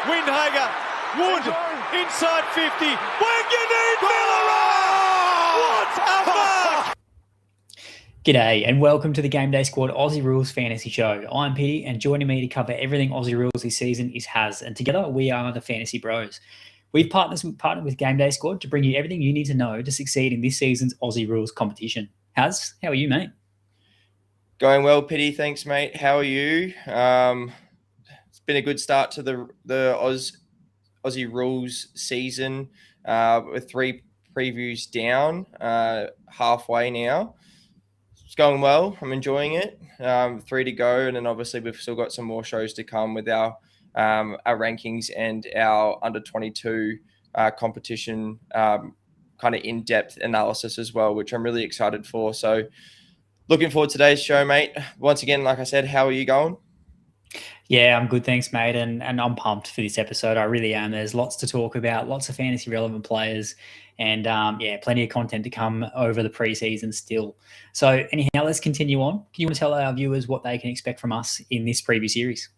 Windhager, Wood, inside 50. Wanganeen Miller! What a mark! G'day and welcome to the GameDay Squad Aussie Rules Fantasy Show. I'm Pitty and joining me to cover everything Aussie Rules this season is Haz, and together we are the Fantasy Bros. We've partnered with GameDay Squad to bring you everything you need to know to succeed in this season's Aussie Rules competition. Haz, how are you, mate? Going well, Pitty. Thanks, mate. How are you? It's been a good start to the Aussie Rules season with 3 previews down, halfway now. It's going well. I'm enjoying it. 3 to go, and then obviously we've still got some more shows to come with our rankings and our under 22 competition kind of in-depth analysis as well, which I'm really excited for. So looking forward to today's show, mate. Once again, like I said, how are you going? Yeah, I'm good, thanks, mate, and I'm pumped for this episode. I really am. There's lots to talk about, lots of fantasy relevant players, and plenty of content to come over the preseason still. So anyhow, let's continue on. Do you want to tell our viewers what they can expect from us in this preview series?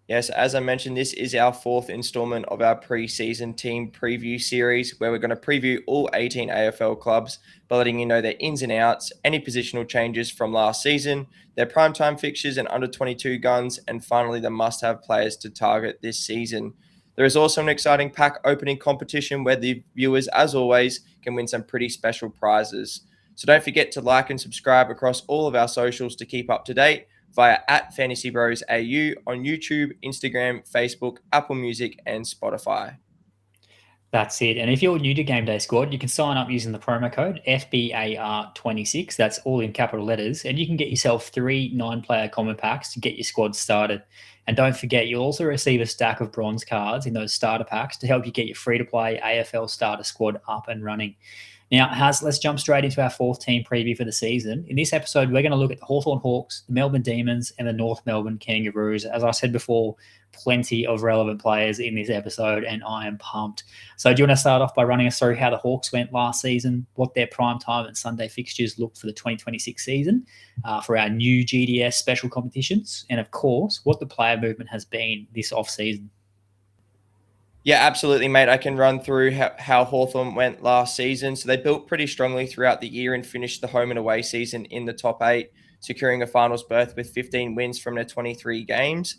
Yes, as I mentioned, this is our 4th installment of our preseason team preview series, where we're going to preview all 18 AFL clubs by letting you know their ins and outs, any positional changes from last season, their primetime fixtures and under 22 guns, and finally the must-have players to target this season. There is also an exciting pack opening competition where the viewers, as always, can win some pretty special prizes. So don't forget to like and subscribe across all of our socials to keep up to date via @FantasyBros AU on YouTube, Instagram, Facebook, Apple Music, and Spotify. That's it. And if you're new to GameDay Squad, you can sign up using the promo code FBAR26. That's all in capital letters. And you can get yourself 3 9-player common packs to get your squad started. And don't forget, you'll also receive a stack of bronze cards in those starter packs to help you get your free-to-play AFL starter squad up and running. Now, Haz, let's jump straight into our 4th team preview for the season. In this episode, we're going to look at the Hawthorn Hawks, the Melbourne Demons, and the North Melbourne Kangaroos. As I said before, plenty of relevant players in this episode, and I am pumped. So do you want to start off by running us through how the Hawks went last season, what their primetime and Sunday fixtures look for the 2026 season, for our new GDS special competitions, and of course, what the player movement has been this off-season? Yeah, absolutely, mate. I can run through how Hawthorn went last season. So they built pretty strongly throughout the year and finished the home and away season in the top 8, securing a finals berth with 15 wins from their 23 games.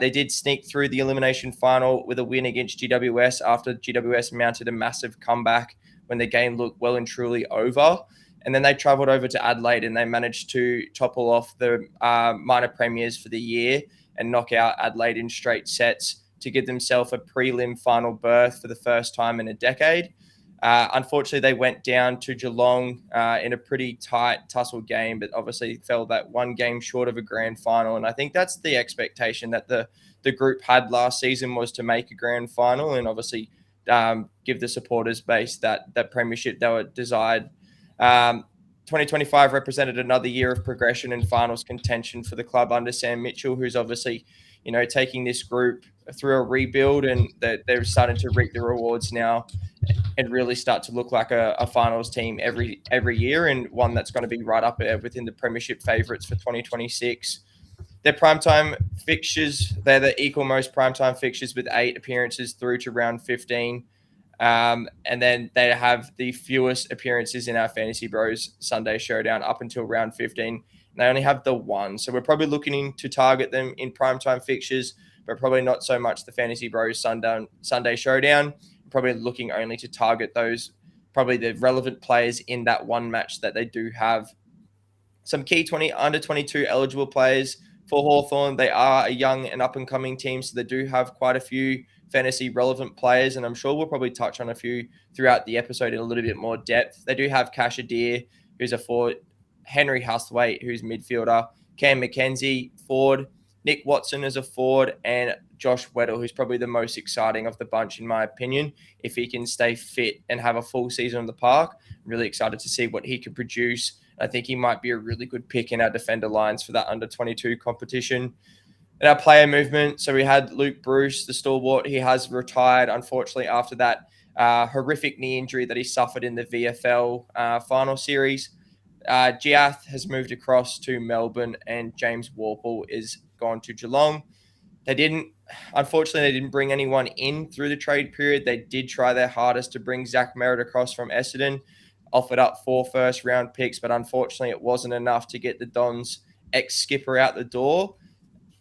They did sneak through the elimination final with a win against GWS after GWS mounted a massive comeback when the game looked well and truly over. And then they travelled over to Adelaide and they managed to topple off the minor premiers for the year and knock out Adelaide in straight sets to give themselves a prelim final berth for the first time in a decade. Unfortunately, they went down to Geelong in a pretty tight tussle game, but obviously fell that one game short of a grand final. And I think that's the expectation that the group had last season, was to make a grand final and obviously give the supporters base that premiership they were desired. 2025 represented another year of progression and finals contention for the club under Sam Mitchell, who's obviously, taking this group through a rebuild, and they're starting to reap the rewards now and really start to look like a finals team every year, and one that's going to be right up within the premiership favourites for 2026. Their primetime fixtures, they're the equal most primetime fixtures with 8 appearances through to round 15. And then they have the fewest appearances in our FantasyBros Sunday Showdown up until round 15. They only have the 1. So we're probably looking to target them in primetime fixtures, but probably not so much the FantasyBros Sunday Showdown. Probably looking only to target those, probably the relevant players in that one match that they do have. Some key under 22 eligible players for Hawthorn. They are a young and up-and-coming team, so they do have quite a few fantasy relevant players, and I'm sure we'll probably touch on a few throughout the episode in a little bit more depth. They do have Cash Adair, who's a forward, Henry Hustwaite, who's midfielder, Cam McKenzie, forward, Nick Watson as a forward, and Josh Weddle, who's probably the most exciting of the bunch, in my opinion, if he can stay fit and have a full season on the park. I'm really excited to see what he can produce. I think he might be a really good pick in our defender lines for that under 22 competition. And our player movement, so we had Luke Bruce, the stalwart. He has retired, unfortunately, after that horrific knee injury that he suffered in the VFL final series. Giath has moved across to Melbourne, and James Warple is gone to Geelong. They didn't unfortunately, they didn't bring anyone in through the trade period. They did try their hardest to bring Zach Merritt across from Essendon, offered up 4 first-round picks, but unfortunately it wasn't enough to get the Dons ex-skipper out the door.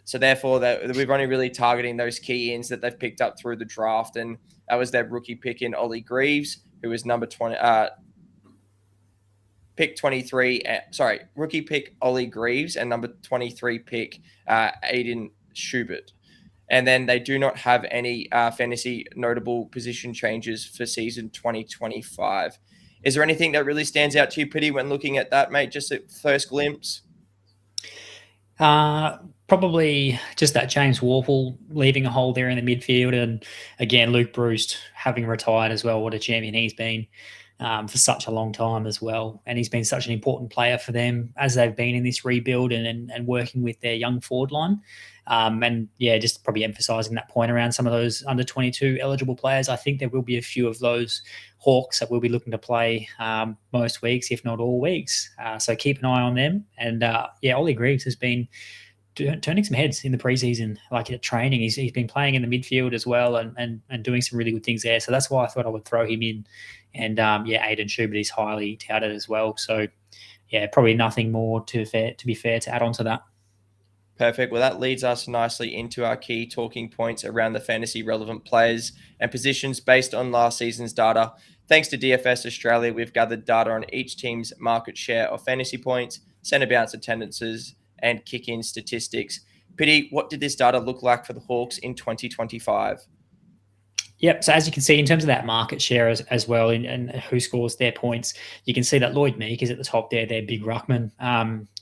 So therefore, we're only really targeting those key ins that they've picked up through the draft, and that was their rookie pick in Ollie Greaves, who was number 20, pick 23. Rookie pick Ollie Greaves and number 23 pick Aiden Schubert. And then they do not have any fantasy notable position changes for season 2025. Is there anything that really stands out to you, Pitty, when looking at that, mate? Just at first glimpse? Probably just that James Warple leaving a hole there in the midfield. And again, Luke Bruce having retired as well. What a champion he's been for such a long time as well. And he's been such an important player for them as they've been in this rebuild and working with their young forward line. And yeah, just probably emphasising that point around some of those under 22 eligible players. I think there will be a few of those Hawks that will be looking to play most weeks, if not all weeks. So keep an eye on them. And Ollie Greaves has been turning some heads in the preseason, like at training. He's been playing in the midfield as well and doing some really good things there. So that's why I thought I would throw him in. And Aiden Schubert is highly touted as well. So yeah, probably nothing more to be fair to add on to that. Perfect. Well, that leads us nicely into our key talking points around the fantasy relevant players and positions based on last season's data. Thanks to DFS Australia, we've gathered data on each team's market share of fantasy points, centre bounce attendances, and kick-in statistics. Pitty, what did this data look like for the Hawks in 2025? Yep. So as you can see, in terms of that market share as well and who scores their points, you can see that Lloyd Meek is at the top there, their big ruckman,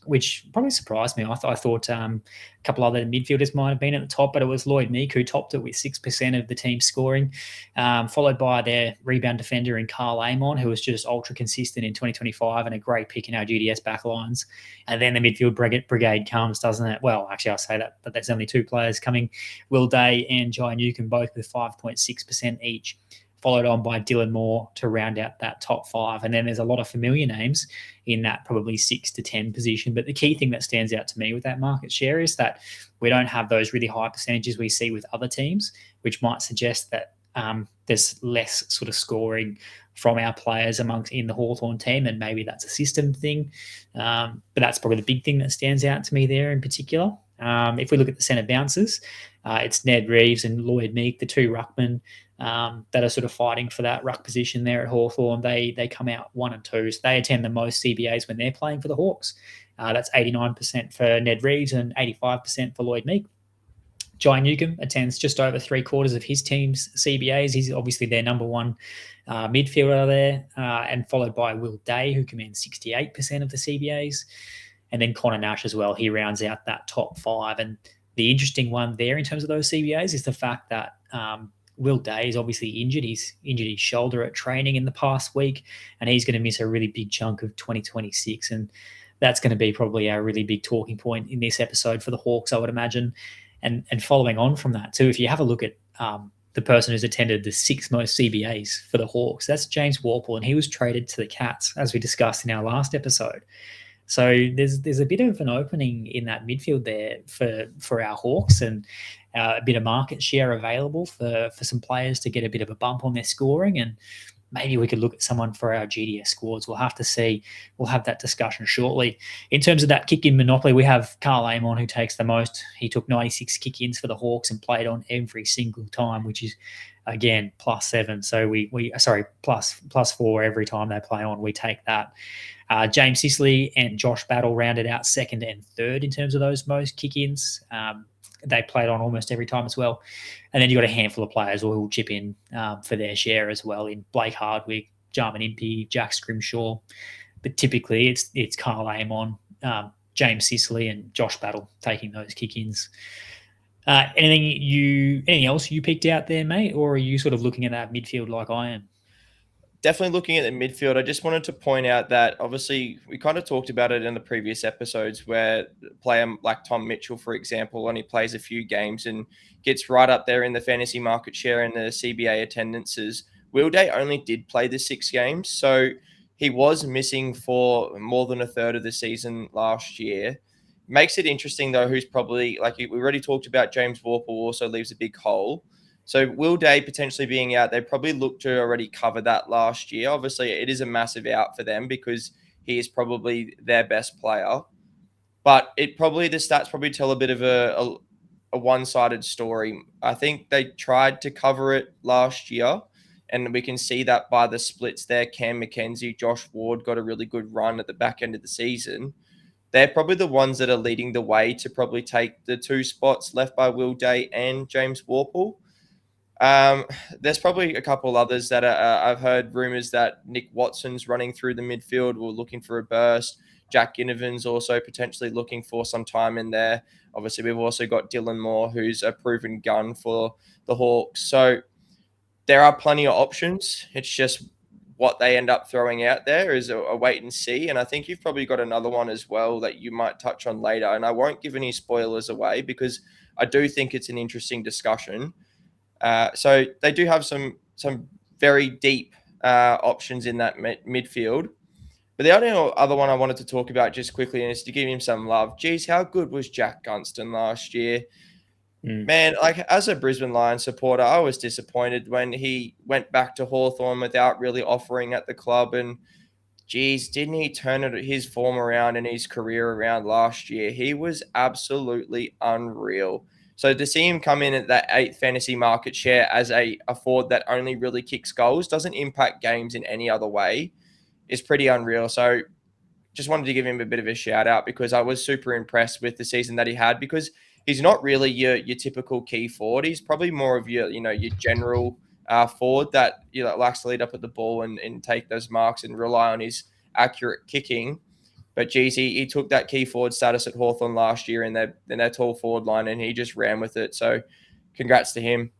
which probably surprised me. I thought a couple other midfielders might have been at the top, but it was Lloyd Meek who topped it with 6% of the team scoring, followed by their rebound defender in Carl Amon, who was just ultra consistent in 2025 and a great pick in our GDS backlines. And then the midfield brigade comes, doesn't it? Well, actually, I'll say that, but there's only 2 players coming, Will Day and Jai Newcomb, both with 5.6% each, followed on by Dylan Moore to round out that top 5. And then there's a lot of familiar names in that probably 6 to 10 position. But the key thing that stands out to me with that market share is that we don't have those really high percentages we see with other teams, which might suggest that there's less sort of scoring from our players in the Hawthorn team, and maybe that's a system thing. But that's probably the big thing that stands out to me there in particular. If we look at the centre bounces, it's Ned Reeves and Lloyd Meek, the 2 ruckmen that are sort of fighting for that ruck position there at Hawthorn. They come out 1 and 2, so they attend the most CBAs when they're playing for the Hawks. That's 89% for Ned Reeves and 85% for Lloyd Meek. Jai Newcomb attends just over 3/4 of his team's CBAs. He's obviously their number 1 midfielder there, and followed by Will Day, who commands 68% of the CBAs. And then Connor Nash as well. He rounds out that top 5. And the interesting one there in terms of those CBAs is the fact that Will Day is obviously injured. He's injured his shoulder at training in the past week, and he's going to miss a really big chunk of 2026. And that's going to be probably a really big talking point in this episode for the Hawks, I would imagine. And following on from that too, if you have a look at the person who's attended the 6 most CBAs for the Hawks, that's James Warple, and he was traded to the Cats, as we discussed in our last episode. So there's a bit of an opening in that midfield there for our Hawks, and a bit of market share available for some players to get a bit of a bump on their scoring. And maybe we could look at someone for our GDS squads. We'll have to see. We'll have that discussion shortly. In terms of that kick-in monopoly, we have Carl Amon, who takes the most. He took 96 kick-ins for the Hawks and played on every single time, which is, again, +7. So +4 every time they play on. We take that. James Sicily and Josh Battle rounded out 2nd and 3rd in terms of those most kick-ins. They played on almost every time as well. And then you've got a handful of players who will chip in for their share as well, in Blake Hardwick, Jarman Impey, Jack Scrimshaw. But typically it's Carl Amon, James Sicily and Josh Battle taking those kick-ins. Anything else you picked out there, mate? Or are you sort of looking at that midfield like I am? Definitely looking at the midfield. I just wanted to point out that obviously we kind of talked about it in the previous episodes, where a player like Tom Mitchell, for example, only plays a few games and gets right up there in the fantasy market share and the CBA attendances. Will Day only did play the 6 games, so he was missing for more than a third of the season last year. Makes it interesting, though, who's probably, like we already talked about, James Warple also leaves a big hole. So Will Day potentially being out, they probably look to already cover that last year. Obviously, it is a massive out for them because he is probably their best player. But the stats probably tell a bit of a one-sided story. I think they tried to cover it last year, and we can see that by the splits there. Cam McKenzie, Josh Ward got a really good run at the back end of the season. They're probably the ones that are leading the way to probably take the 2 spots left by Will Day and James Warple. There's probably a couple others that I've heard rumors that Nick Watson's running through the midfield. We're looking for a burst. Jack Ginnivan's also potentially looking for some time in there. Obviously, we've also got Dylan Moore, who's a proven gun for the Hawks. So there are plenty of options. It's just what they end up throwing out there is a wait and see. And I think you've probably got another one as well that you might touch on later. And I won't give any spoilers away because I do think it's an interesting discussion. So they do have some very deep options in that midfield. But the only other one I wanted to talk about just quickly, and is to give him some love. Geez, how good was Jack Gunston last year? Man, like as a Brisbane Lions supporter, I was disappointed when he went back to Hawthorn without really offering at the club. And geez, didn't he turn his form around and his career around last year? He was absolutely unreal. So to see him come in at that 8th fantasy market share as a forward that only really kicks goals, doesn't impact games in any other way, is pretty unreal. So just wanted to give him a bit of a shout out because I was super impressed with the season that he had, because he's not really your typical key forward. He's probably more of your general forward that likes to lead up at the ball and take those marks and rely on his accurate kicking. But geez, he took that key forward status at Hawthorn last year in their tall forward line, and he just ran with it. So congrats to him.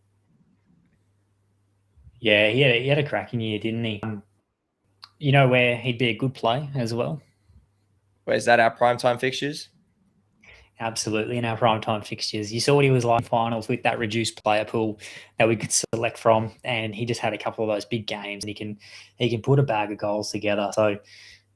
Yeah, he had a cracking year, didn't he? You know where he'd be a good play as well? Where's that, our primetime fixtures? Absolutely, in our primetime fixtures. You saw what he was like in finals with that reduced player pool that we could select from, and he just had a couple of those big games, and he can put a bag of goals together. So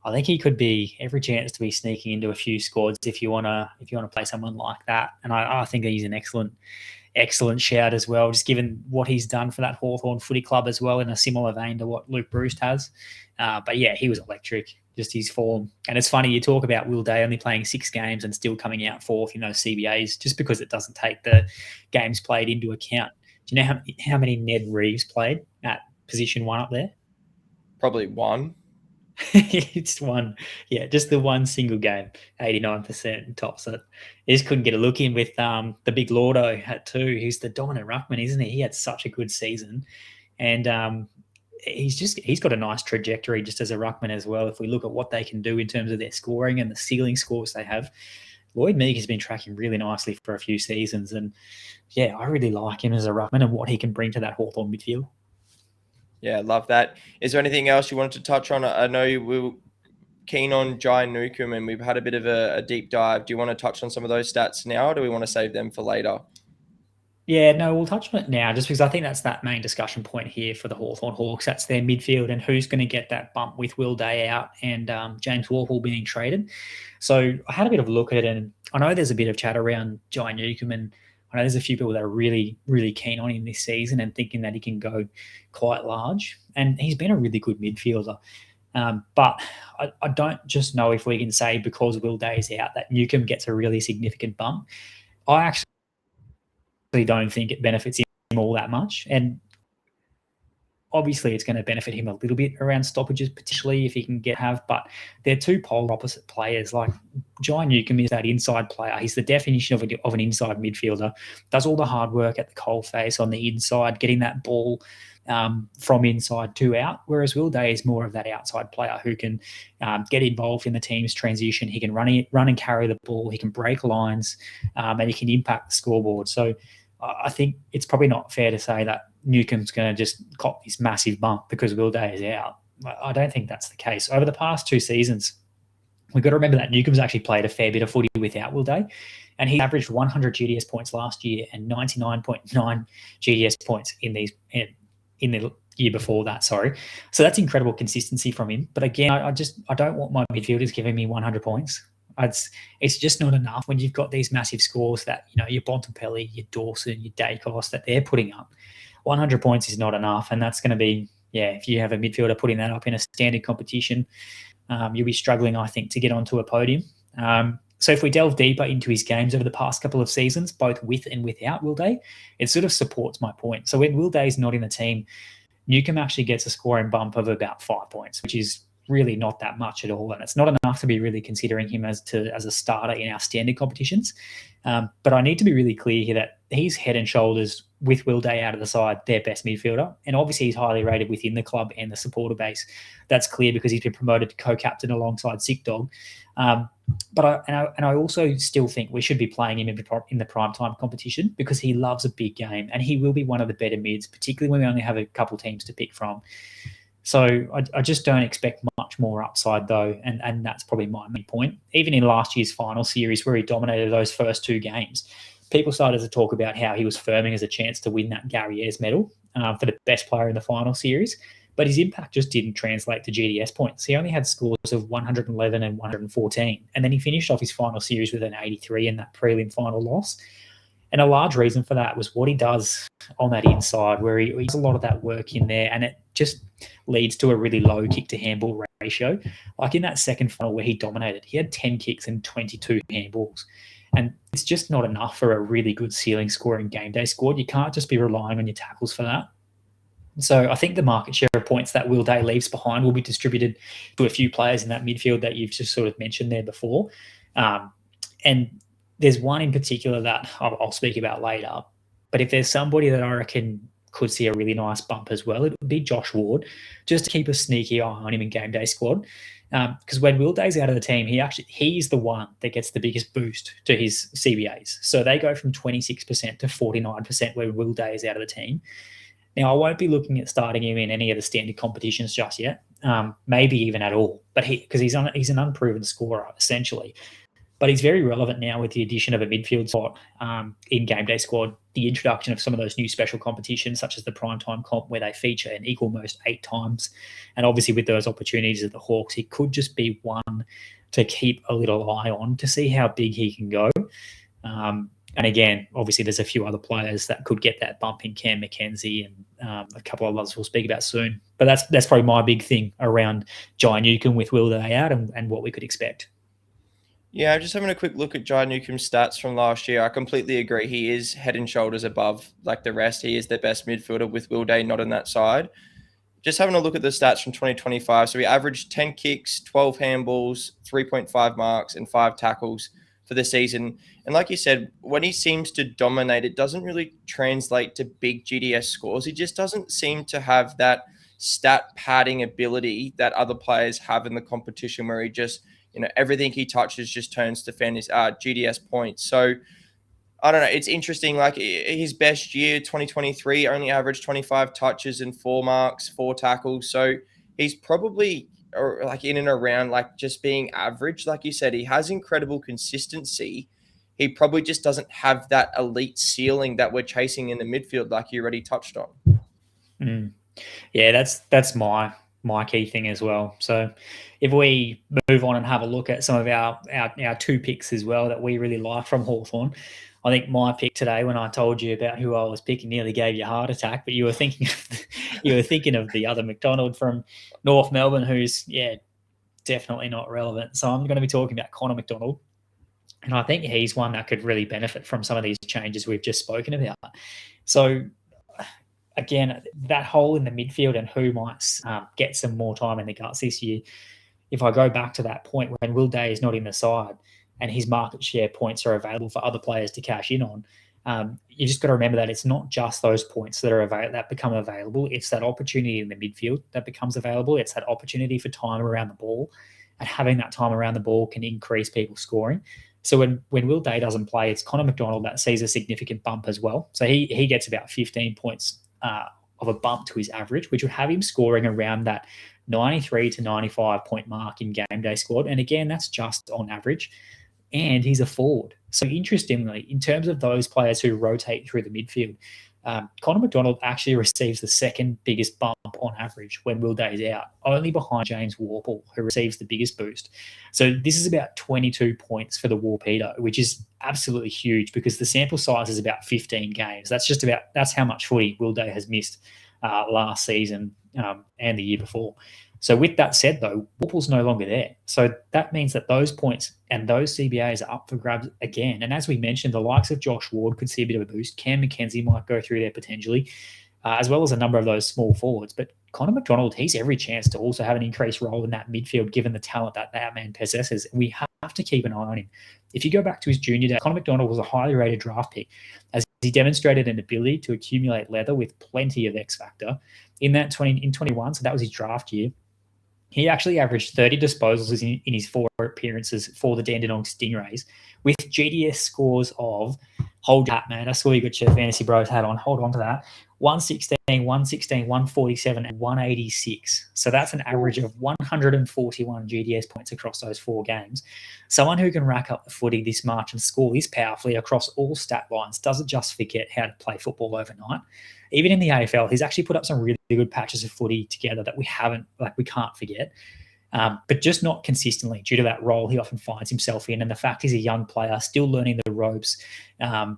I think he could be every chance to be sneaking into a few squads if you want to play someone like that. And I think he's an excellent shout as well, just given what he's done for that Hawthorn footy club as well, in a similar vein to what Luke Bruce has. But yeah, he was electric, just his form. And it's funny, you talk about Will Day only playing 6 games and still coming out 4th in those CBAs, just because it doesn't take the games played into account. Do you know how many Ned Reeves played at position 1 up there? Probably 1. It's one, yeah, just the one single game, 89% tops it. He just couldn't get a look in with the big Lordo at 2. He's the dominant ruckman, isn't he? He had such a good season, and he's got a nice trajectory just as a ruckman as well. If we look at what they can do in terms of their scoring and the ceiling scores they have, Lloyd Meek has been tracking really nicely for a few seasons, and yeah, I really like him as a ruckman and what he can bring to that Hawthorn midfield. Yeah, love that. Is there anything else you wanted to touch on? I know we were keen on Jai Newcomb, and we've had a bit of a deep dive. Do you want to touch on some of those stats now, or do we want to save them for later? Yeah, no, we'll touch on it now, just because I think that's that main discussion point here for the Hawthorn Hawks. That's their midfield and who's going to get that bump with Will Day out and James Warple being traded. So I had a bit of a look at it, and I know there's a bit of chat around Jai Newcomb, and I know there's a few people that are really, really keen on him this season and thinking that he can go quite large. And he's been a really good midfielder. But I don't just know if we can say because Will Day is out that Newcomb gets a really significant bump. I actually don't think it benefits him all that much. And obviously it's going to benefit him a little bit around stoppages, potentially, if he can but they're 2 polar opposite players. Like Jai Newcomb is that inside player. He's the definition of an inside midfielder, does all the hard work at the coalface on the inside, getting that ball from inside to out, whereas Will Day is more of that outside player who can get involved in the team's transition. He can run and carry the ball, he can break lines, and he can impact the scoreboard. So I think it's probably not fair to say that Newcomb's going to just cop this massive bump because Will Day is out. I don't think that's the case. Over the past 2 seasons, we've got to remember that Newcomb's actually played a fair bit of footy without Will Day, and he averaged 100 GDS points last year and 99.9 GDS points in the year before that. Sorry, so that's incredible consistency from him. But again, I don't want my midfielders giving me 100 points. It's just not enough when you've got these massive scores that, your Bontempelli, your Dawson, your Dacos, that they're putting up. 100 points is not enough, and that's going to be, if you have a midfielder putting that up in a standard competition, you'll be struggling, I think, to get onto a podium. So if we delve deeper into his games over the past couple of seasons, both with and without Will Day, it sort of supports my point. So when Will Day's not in the team, Newcombe actually gets a scoring bump of about 5 points, which is really not that much at all. And it's not enough to be really considering him as a starter in our standard competitions. But I need to be really clear here that he's head and shoulders, with Will Day out of the side, their best midfielder. And obviously he's highly rated within the club and the supporter base. That's clear because he's been promoted to co-captain alongside Sick Dog. But I also still think we should be playing him in the primetime competition because he loves a big game and he will be one of the better mids, particularly when we only have a couple teams to pick from. So I just don't expect much more upside though, and that's probably my main point. Even in last year's final series where he dominated those first 2 games, people started to talk about how he was firming as a chance to win that Gary Ayres medal for the best player in the final series. But his impact just didn't translate to GDS points. He only had scores of 111 and 114. And then he finished off his final series with an 83 in that prelim final loss. And a large reason for that was what he does on that inside, where he does a lot of that work in there, and it just leads to a really low kick to handball ratio. Like in that second final where he dominated, he had 10 kicks and 22 handballs. And it's just not enough for a really good ceiling scoring game day squad. You can't just be relying on your tackles for that. So I think the market share of points that Will Day leaves behind will be distributed to a few players in that midfield that you've just sort of mentioned there before. And there's one in particular that I'll speak about later. But if there's somebody that I reckon could see a really nice bump as well, it would be Josh Ward, just to keep a sneaky eye on him in game day squad. Because when Will Day's out of the team, he's the one that gets the biggest boost to his CBAs. So they go from 26% to 49% when Will Day is out of the team. Now, I won't be looking at starting him in any of the standard competitions just yet, maybe even at all, but because he's an unproven scorer, essentially. But he's very relevant now with the addition of a midfield spot in game day squad, the introduction of some of those new special competitions, such as the primetime comp, where they feature an equal most 8 times. And obviously with those opportunities at the Hawks, he could just be one to keep a little eye on to see how big he can go. And again, obviously there's a few other players that could get that bump in Cam McKenzie and a couple of others we'll speak about soon. But that's probably my big thing around Jai Newcombe with Will Day out and what we could expect. Yeah, just having a quick look at Jai Newcombe's stats from last year. I completely agree. He is head and shoulders above like the rest. He is their best midfielder with Will Day not on that side. Just having a look at the stats from 2025. So we averaged 10 kicks, 12 handballs, 3.5 marks, and 5 tackles for the season. And like you said, when he seems to dominate, it doesn't really translate to big GDS scores. He just doesn't seem to have that stat padding ability that other players have in the competition where he just, everything he touches just turns to GDS points. So I don't know. It's interesting. Like his best year, 2023, only averaged 25 touches and 4 marks, 4 tackles. So he's probably like in and around like just being average. Like you said, he has incredible consistency. He probably just doesn't have that elite ceiling that we're chasing in the midfield, like you already touched on. Yeah, that's my key thing as well. So if we move on and have a look at some of our 2 picks as well that we really like from Hawthorn, I think my pick today, when I told you about who I was picking, nearly gave you a heart attack. But you were thinking of the other McDonald from North Melbourne, who's definitely not relevant. So I'm going to be talking about Connor McDonald, and I think he's one that could really benefit from some of these changes we've just spoken about. So again, that hole in the midfield and who might get some more time in the guts this year. If I go back to that point when Will Day is not in the side and his market share points are available for other players to cash in on, you just got to remember that it's not just those points that become available. It's that opportunity in the midfield that becomes available. It's that opportunity for time around the ball, and having that time around the ball can increase people scoring. So when Will Day doesn't play, it's Connor McDonald that sees a significant bump as well. So he gets about 15 points of a bump to his average, which would have him scoring around that 93 to 95 point mark in game day squad. And again, that's just on average. And he's a forward. So interestingly, in terms of those players who rotate through the midfield, Connor McDonald actually receives the second biggest bump on average when Will Day's out, only behind James Warple, who receives the biggest boost. So this is about 22 points for the Warpedo, which is absolutely huge because the sample size is about 15 games. That's how much footy Will Day has missed last season and the year before. So with that said, though, Warple's no longer there. So that means that those points and those CBAs are up for grabs again. And as we mentioned, the likes of Josh Ward could see a bit of a boost. Cam McKenzie might go through there potentially, as well as a number of those small forwards. But Connor McDonald, he's every chance to also have an increased role in that midfield, given the talent that man possesses. We have to keep an eye on him. If you go back to his junior day, Connor McDonald was a highly rated draft pick, as he demonstrated an ability to accumulate leather with plenty of X factor. In 21, so that was his draft year, he actually averaged 30 disposals in his 4 appearances for the Dandenong Stingrays with GDS scores of, hold your hat, man, I saw you got your Fantasy Bros hat on, hold on to that, 116, 116, 147, and 186. So that's an average of 141 GDS points across those 4 games. Someone who can rack up the footy this much and score this powerfully across all stat lines doesn't just forget how to play football overnight. Even in the AFL, he's actually put up some really good patches of footy together that we can't forget. But just not consistently due to that role he often finds himself in. And the fact he's a young player, still learning the ropes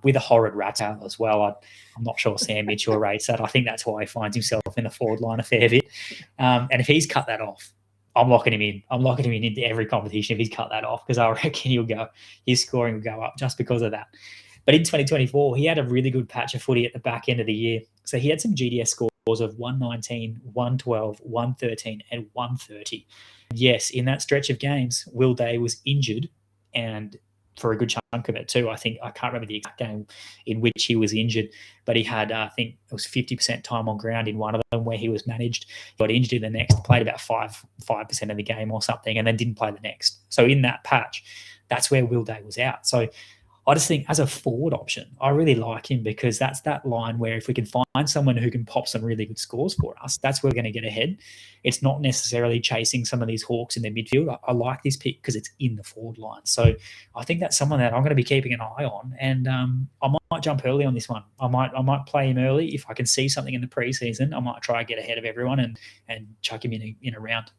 with a horrid rat tail as well. I'm not sure Sam Mitchell rates that. I think that's why he finds himself in the forward line a fair bit. And if he's cut that off, I'm locking him in. I'm locking him in into every competition if he's cut that off, because I reckon his scoring will go up just because of that. But in 2024, he had a really good patch of footy at the back end of the year. So he had some GDS scores of 119, 112, 113, and 130. Yes, in that stretch of games, Will Day was injured, and for a good chunk of it too. I can't remember the exact game in which he was injured, but he had, I think it was 50% time on ground in one of them where he was managed. He got injured in the next, played about 5% of the game or something, and then didn't play the next. So in that patch, that's where Will Day was out. So I just think as a forward option, I really like him because that's that line where if we can find someone who can pop some really good scores for us, that's where we're going to get ahead. It's not necessarily chasing some of these Hawks in the midfield. I like this pick because it's in the forward line. So I think that's someone that I'm going to be keeping an eye on, and I might jump early on this one. I might play him early. If I can see something in the preseason, I might try and get ahead of everyone and chuck him in a round.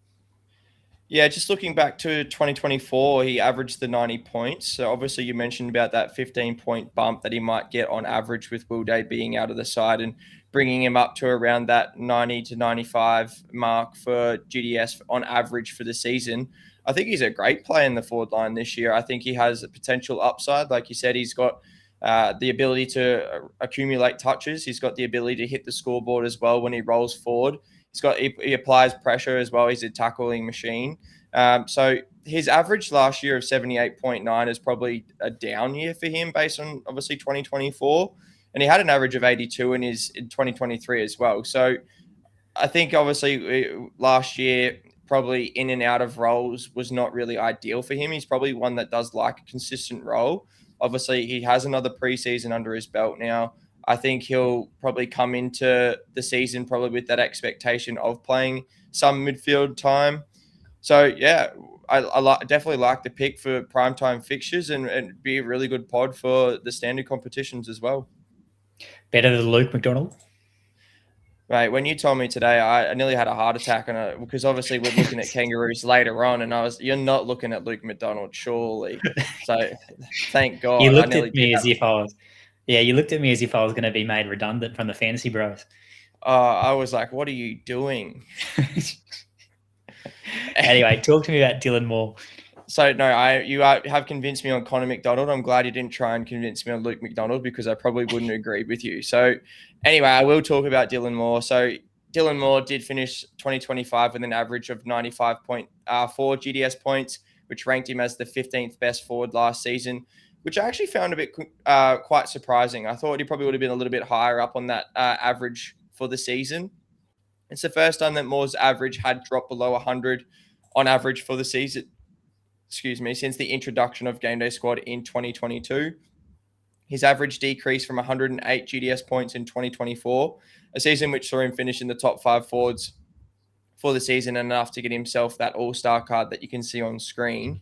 Yeah, just looking back to 2024, he averaged the 90 points. So obviously you mentioned about that 15-point bump that he might get on average with Will Day being out of the side and bringing him up to around that 90 to 95 mark for GDS on average for the season. I think he's a great player in the forward line this year. I think he has a potential upside. Like you said, he's got the ability to accumulate touches. He's got the ability to hit the scoreboard as well when he rolls forward. He applies pressure as well. He's a tackling machine. So his average last year of 78.9 is probably a down year for him based on obviously 2024. And he had an average of 82 in 2023 as well. So I think obviously last year, probably in and out of roles was not really ideal for him. He's probably one that does like a consistent role. Obviously he has another preseason under his belt now. I think he'll probably come into the season probably with that expectation of playing some midfield time. So, yeah, I definitely like the pick for primetime fixtures and be a really good pod for the standard competitions as well. Better than Luke McDonald? Mate, when you told me today, I nearly had a heart attack on it because obviously we're looking at Kangaroos later on, and you're not looking at Luke McDonald, surely. So, thank God. You looked at me as if I was... Yeah, you looked at me as if I was going to be made redundant from the Fantasy Bros. I was like, what are you doing? Anyway, talk to me about Dylan Moore. So, no, you have convinced me on Connor McDonald. I'm glad you didn't try and convince me on Luke McDonald because I probably wouldn't agree with you. So, anyway, I will talk about Dylan Moore. So, Dylan Moore did finish 2025 with an average of 95.4 GDS points, which ranked him as the 15th best forward last season, which I actually found a bit quite surprising. I thought he probably would have been a little bit higher up on that average for the season. It's the first time that Moore's average had dropped below 100 on average for the season, since the introduction of GameDay squad in 2022. His average decreased from 108 GDS points in 2024, a season which saw him finish in the top 5 forwards for the season, and enough to get himself that all-star card that you can see on screen.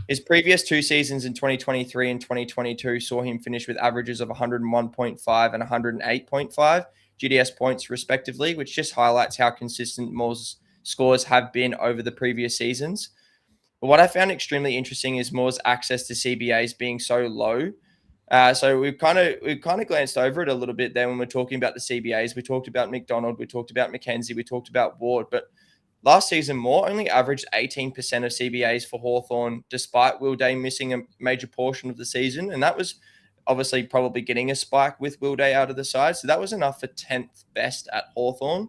His previous 2 seasons in 2023 and 2022 saw him finish with averages of 101.5 and 108.5, GDS points respectively, which just highlights how consistent Moore's scores have been over the previous seasons. But what I found extremely interesting is Moore's access to CBAs being so low. So we've kind of glanced over it a little bit there when we're talking about the CBAs. We talked about McDonald, we talked about McKenzie, we talked about Ward, but last season Moore only averaged 18% of CBAs for Hawthorn, despite Will Day missing a major portion of the season, and that was obviously probably getting a spike with Will Day out of the side. So that was enough for 10th best at Hawthorn.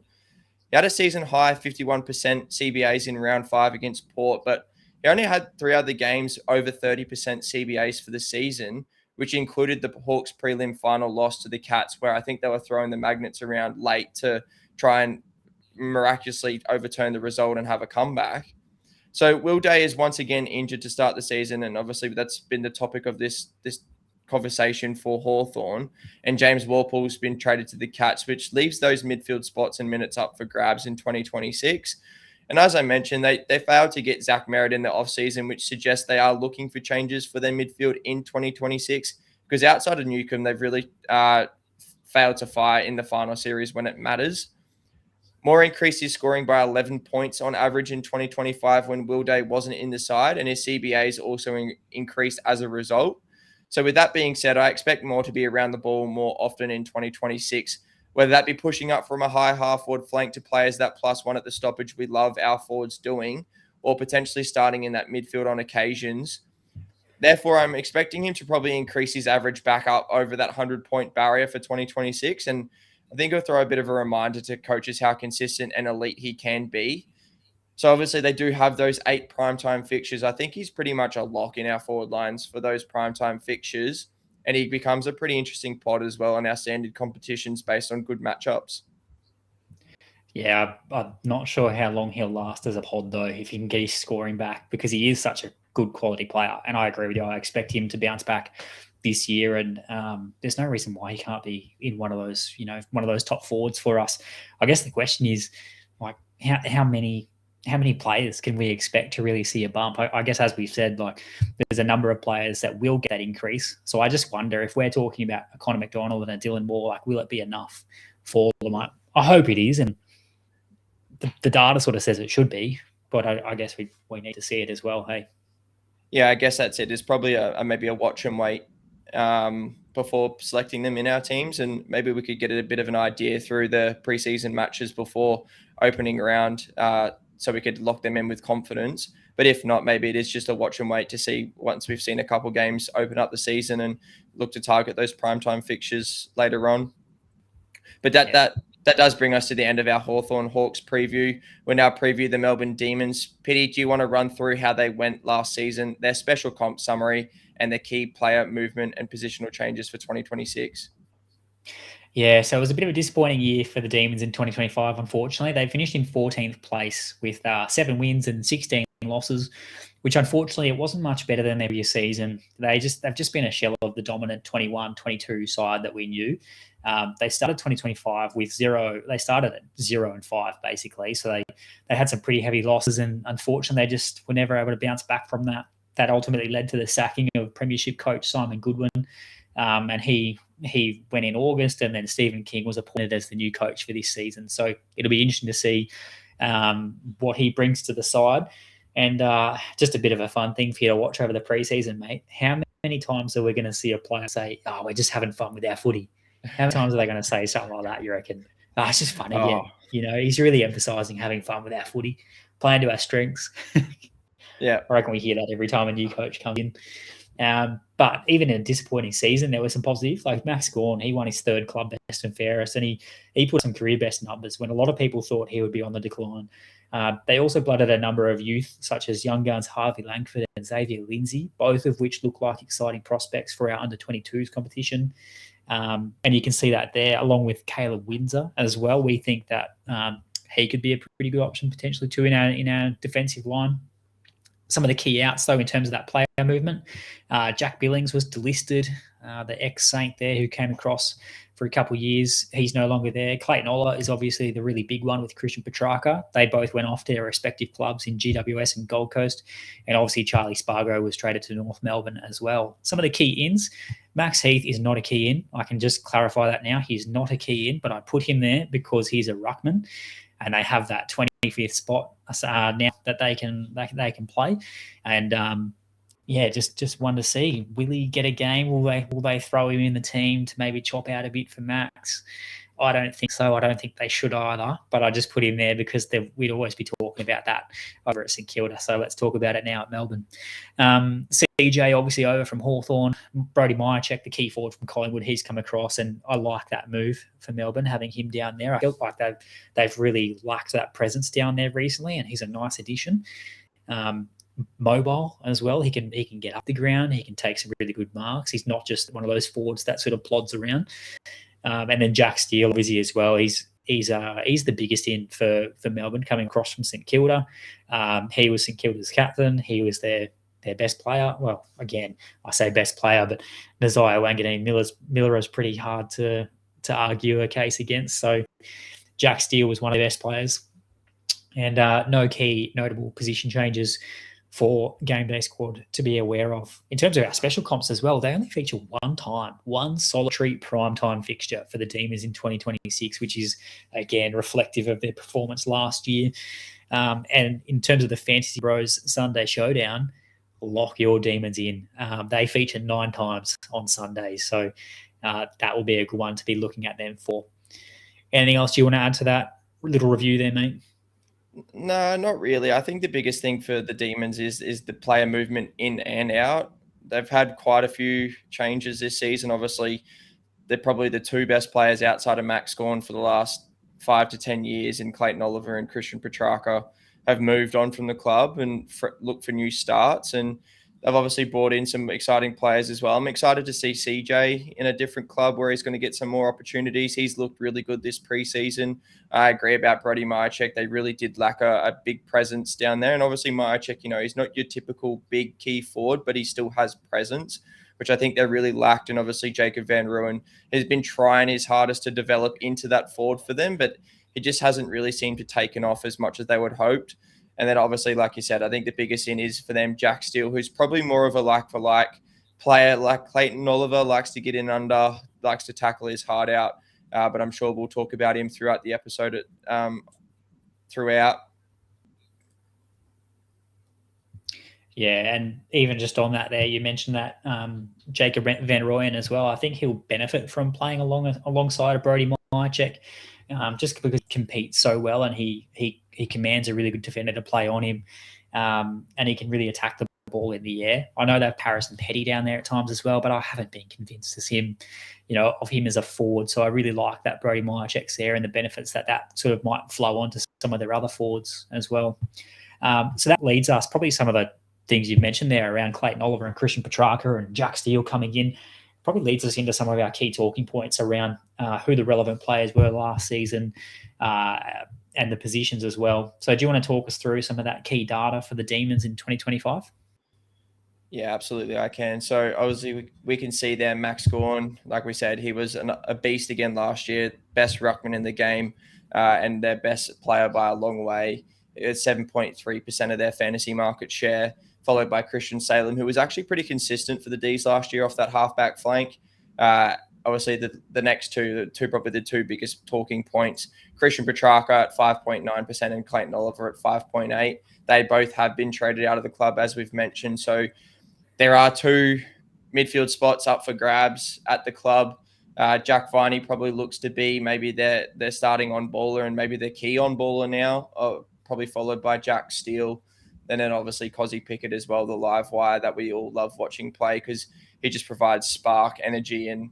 He had a season high 51% CBAs in round 5 against Port, but he only had 3 other games over 30% CBAs for the season, which included the Hawks prelim final loss to the Cats, where I think they were throwing the magnets around late to try and miraculously overturn the result and have a comeback. So Will Day is once again injured to start the season, and obviously that's been the topic of this conversation for Hawthorn. And James Walpole's been traded to the Cats, which leaves those midfield spots and minutes up for grabs in 2026. And as I mentioned, they failed to get Zach Merritt in the offseason, which suggests they are looking for changes for their midfield in 2026, because outside of Newcomb, they've really failed to fire in the final series when it matters. Moore increased his scoring by 11 points on average in 2025 when Will Day wasn't in the side, and his CBAs also increased as a result. So with that being said, I expect Moore to be around the ball more often in 2026, whether that be pushing up from a high half-forward flank to players that +1 at the stoppage we love our forwards doing, or potentially starting in that midfield on occasions. Therefore, I'm expecting him to probably increase his average back up over that 100-point barrier for 2026. And I think I'll throw a bit of a reminder to coaches how consistent and elite he can be. So obviously they do have those 8 primetime fixtures. I think he's pretty much a lock in our forward lines for those primetime fixtures. And he becomes a pretty interesting pod as well in our standard competitions based on good matchups. Yeah, I'm not sure how long he'll last as a pod, though, if he can get his scoring back, because he is such a good quality player. And I agree with you. I expect him to bounce back this year. And there's no reason why he can't be in one of those top forwards for us. I guess the question is, like, how many players can we expect to really see a bump? I guess, as we've said, like, there's a number of players that will get that increase. So I just wonder if we're talking about a Connor McDonald and a Dylan Moore, like, will it be enough for them? I hope it is. And the data sort of says it should be, but I guess we need to see it as well. Hey. Yeah, I guess that's it. It's probably maybe a watch and wait before selecting them in our teams, and maybe we could get a bit of an idea through the preseason matches before opening round, so we could lock them in with confidence. But if not, maybe it is just a watch and wait to see once we've seen a couple games open up the season and look to target those primetime fixtures later on. But that does bring us to the end of our Hawthorn Hawks preview. We'll now preview the Melbourne Demons. Pitty, do you want to run through how they went last season, their special comp summary, and their key player movement and positional changes for 2026? Yeah, so it was a bit of a disappointing year for the Demons in 2025, unfortunately. They finished in 14th place with 7 wins and 16 losses, which unfortunately it wasn't much better than their previous season. They've just been a shell of the dominant 21-22 side that we knew. They started 2025 with 0. They started at 0-5 basically. So they had some pretty heavy losses, and unfortunately they just were never able to bounce back from that. That ultimately led to the sacking of Premiership coach Simon Goodwin. And he went in August, and then Stephen King was appointed as the new coach for this season. So it'll be interesting to see what he brings to the side. And just a bit of a fun thing for you to watch over the preseason, mate. How many times are we going to see a player say, "Oh, we're just having fun with our footy"? How many times are they going to say something like that, you reckon? "Oh, it's just fun again." He's really emphasising having fun with our footy, playing to our strengths. Yeah, I reckon we hear that every time a new coach comes in. But even in a disappointing season, there were some positives. Like Max Gawn, he won his 3rd club best and fairest, and he put some career best numbers when a lot of people thought he would be on the decline. They also blooded a number of youth, such as young guns Harvey Langford and Xavier Lindsay, both of which look like exciting prospects for our under-22s competition. And you can see that there, along with Caleb Windsor as well. We think that he could be a pretty good option potentially too in our defensive line. Some of the key outs, though, in terms of that player movement, Jack Billings was delisted, the ex-Saint there who came across for a couple of years. He's no longer there. Clayton Oliver is obviously the really big one with Christian Petrarca. They both went off to their respective clubs in GWS and Gold Coast. And obviously Charlie Spargo was traded to North Melbourne as well. Some of the key ins, Max Heath is not a key in. I can just clarify that now. He's not a key in, but I put him there because he's a ruckman and they have that 25th spot now that they can play. And just one to see. Will he get a game? Will they throw him in the team to maybe chop out a bit for Max? I don't think so. I don't think they should either. But I just put him there because we'd always be talking about that over at St Kilda. So let's talk about it now at Melbourne. CJ obviously over from Hawthorn. Brody Myercheck, the key forward from Collingwood, he's come across, and I like that move for Melbourne, having him down there. I feel like they've really lacked that presence down there recently, and he's a nice addition. Mobile as well. He can get up the ground. He can take some really good marks. He's not just one of those forwards that sort of plods around. And then Jack Steele, obviously, as well. He's the biggest in for Melbourne, coming across from St Kilda. He was St Kilda's captain. He was their best player. Well, again, I say best player, but Nazaya Wanganeen Miller is pretty hard to argue a case against. So Jack Steele was one of the best players. And no key notable position changes for Game Day squad to be aware of. In terms of our special comps as well, they only feature one solitary primetime fixture for the Demons in 2026, which is, again, reflective of their performance last year. And in terms of the FantasyBros Sunday Showdown, lock your Demons in. They feature 9 times on Sundays, so that will be a good one to be looking at them for. Anything else you want to add to that little review there, mate? No, not really. I think the biggest thing for the Demons is the player movement in and out. They've had quite a few changes this season. Obviously, they're probably the 2 best players outside of Max Gawn for the last 5 to 10 years in Clayton Oliver and Christian Petrarca have moved on from the club and look for new starts. And they've obviously brought in some exciting players as well. I'm excited to see CJ in a different club where he's going to get some more opportunities. He's looked really good this preseason. I agree about Brody Myercheck. They really did lack a big presence down there. And obviously Myercheck, he's not your typical big key forward, but he still has presence, which I think they really lacked. And obviously Jacob Van Rooyen has been trying his hardest to develop into that forward for them, but it just hasn't really seemed to taken off as much as they would hoped. And then obviously, like you said, I think the biggest in is for them, Jack Steele, who's probably more of a like-for-like player. Like Clayton Oliver likes to get in under, likes to tackle his heart out. But I'm sure we'll talk about him throughout the episode throughout. Yeah, and even just on that there, you mentioned that Jacob Van Rooyen as well. I think he'll benefit from playing alongside Brody Myercheck, just because he competes so well and he commands a really good defender to play on him, and he can really attack the ball in the air. I know they have Paris and Petty down there at times as well, but I haven't been convinced of him as a forward. So I really like that Brody Myercheck's there and the benefits that sort of might flow onto some of their other forwards as well. So that leads us, probably some of the things you've mentioned there around Clayton Oliver and Christian Petrarca and Jack Steele coming in, probably leads us into some of our key talking points around who the relevant players were last season and the positions as well. So do you want to talk us through some of that key data for the Demons in 2025? Yeah, absolutely, I can. So obviously we can see there Max Gawn, like we said, he was a beast again last year, best ruckman in the game and their best player by a long way. It's 7.3% of their fantasy market share, followed by Christian Salem, who was actually pretty consistent for the Ds last year off that halfback flank. Obviously, the next two probably the 2 biggest talking points, Christian Petrarca at 5.9% and Clayton Oliver at 5.8%. They both have been traded out of the club, as we've mentioned. So there are 2 midfield spots up for grabs at the club. Jack Viney probably looks to be maybe their starting on-baller and maybe their key on-baller now, probably followed by Jack Steele. And then obviously Cozzy Pickett as well, the live wire that we all love watching play because he just provides spark, energy, and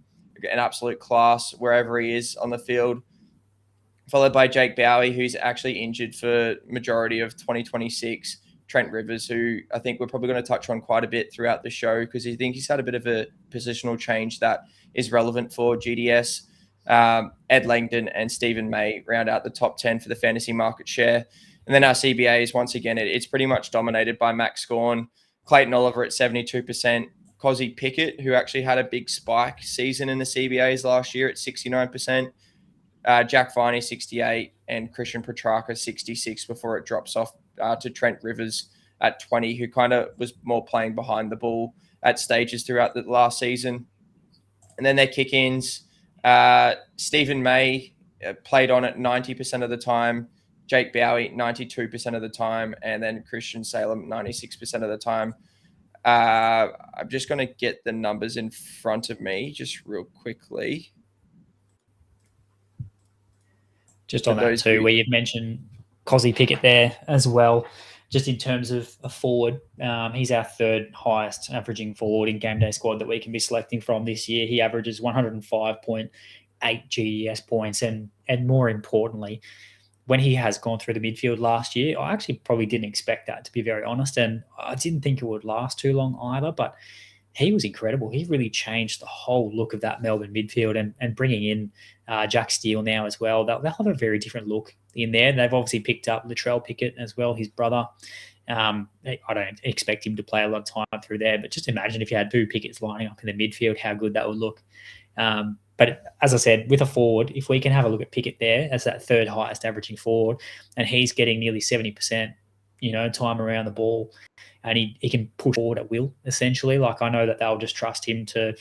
an absolute class wherever he is on the field. Followed by Jake Bowie, who's actually injured for majority of 2026. Trent Rivers, who I think we're probably going to touch on quite a bit throughout the show because I think he's had a bit of a positional change that is relevant for GDS. Ed Langdon and Stephen May round out the top 10 for the fantasy market share. And then our CBAs, once again, it's pretty much dominated by Max Gawn, Clayton Oliver at 72%, Cozzy Pickett, who actually had a big spike season in the CBAs last year at 69%. Jack Viney, 68, and Christian Petrarca, 66, before it drops off to Trent Rivers at 20, who kind of was more playing behind the ball at stages throughout the last season. And then their kick-ins, Stephen May played on it 90% of the time, Jake Bowie 92% of the time, and then Christian Salem 96% of the time. I'm just going to get the numbers in front of me just real quickly. Just on that too, where you've mentioned Cozzy Pickett there as well, just in terms of a forward, he's our third highest averaging forward in game day squad that we can be selecting from this year. He averages 105.8 GES points, and more importantly, when he has gone through the midfield last year, I actually probably didn't expect that, to be very honest, and I didn't think it would last too long either, but he was incredible. He really changed the whole look of that Melbourne midfield, and bringing in Jack Steele now as well. They'll have a very different look in there. They've obviously picked up Latrell Pickett as well, his brother. I don't expect him to play a lot of time through there, but just imagine if you had two Picketts lining up in the midfield, how good that would look. But as I said, with a forward, if we can have a look at Pickett there as that third highest averaging forward, and he's getting nearly 70%, time around the ball, and he can push forward at will, essentially. Like, I know that they'll just trust him to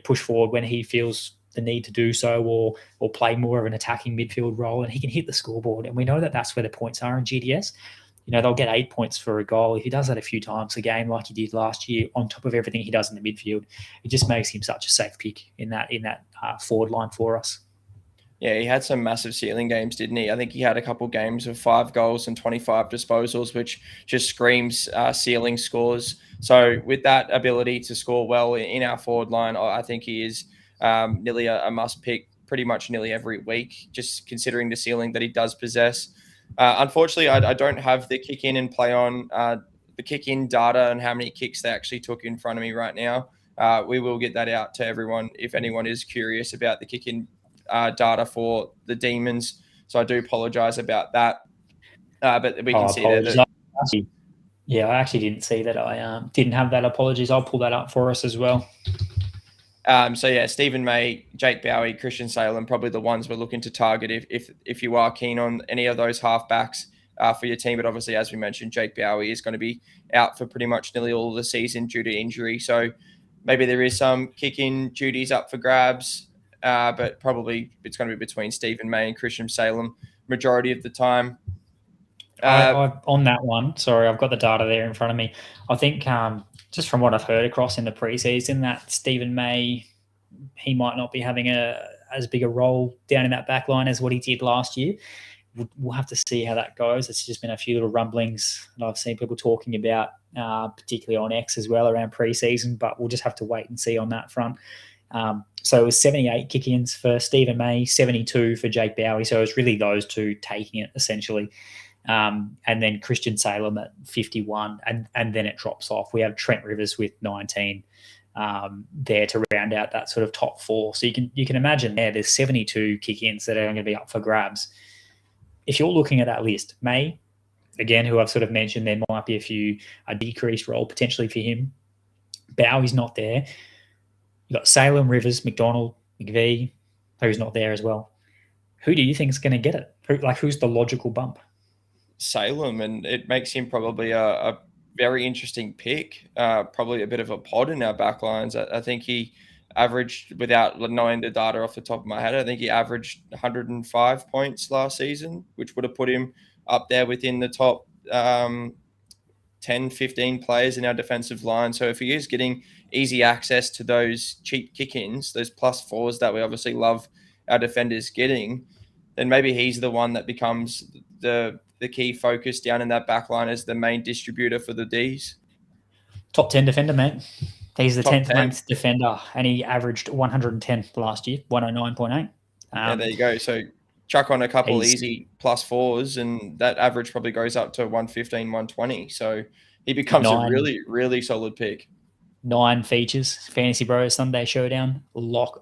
push forward when he feels the need to do so, or play more of an attacking midfield role, and he can hit the scoreboard. And we know that that's where the points are in GDS. They'll get 8 points for a goal. If he does that a few times a game like he did last year, on top of everything he does in the midfield, it just makes him such a safe pick in that forward line for us. Yeah, he had some massive ceiling games, didn't he? I think he had a couple games of 5 goals and 25 disposals, which just screams ceiling scores. So with that ability to score well in our forward line, I think he is nearly a must pick pretty much nearly every week, just considering the ceiling that he does possess. Unfortunately, I don't have the kick in and play on the kick in data and how many kicks they actually took in front of me right now. We will get that out to everyone if anyone is curious about the kick in data for the Demons. So I do apologize about that. But we can see that. I actually didn't see that. I didn't have that. Apologies. I'll pull that up for us as well. Stephen May, Jake Bowie, Christian Salem, probably the ones we're looking to target if you are keen on any of those halfbacks for your team. But obviously, as we mentioned, Jake Bowie is going to be out for pretty much nearly all of the season due to injury. So maybe there is some kick-in duties up for grabs, but probably it's going to be between Stephen May and Christian Salem majority of the time. On that one, sorry, I've got the data there in front of me. I think just from what I've heard across in the preseason, that Stephen May, he might not be having as big a role down in that back line as what he did last year. We'll have to see how that goes. It's just been a few little rumblings that I've seen people talking about, particularly on X as well around preseason, but we'll just have to wait and see on that front. So it was 78 kick-ins for Stephen May, 72 for Jake Bowie. So it was really those two taking it, essentially. And then Christian Salem at 51, and then it drops off. We have Trent Rivers with 19 there to round out that sort of top 4. So you can imagine there's 72 kick-ins that are going to be up for grabs. If you're looking at that list, May, again, who I've sort of mentioned, there might be a decreased role potentially for him. Bowie's not there. You've got Salem, Rivers, McDonald, McVee, who's not there as well. Who do you think is going to get it? Who's the logical bump? Salem, and it makes him probably a very interesting pick, probably a bit of a pod in our backlines. I think he averaged, without knowing the data off the top of my head, I think he averaged 105 points last season, which would have put him up there within the top 10, 15 players in our defensive line. So if he is getting easy access to those cheap kick-ins, those +4s that we obviously love our defenders getting, then maybe he's the one that becomes the key focus down in that back line as the main distributor for the Ds. Top 10 defender, mate. He's the 10th ranked defender, and he averaged 110 last year, 109.8. There you go. So chuck on a couple easy +4s, and that average probably goes up to 115, 120. So he becomes a really, really solid pick. 9 features, FantasyBros Sunday Showdown, lock.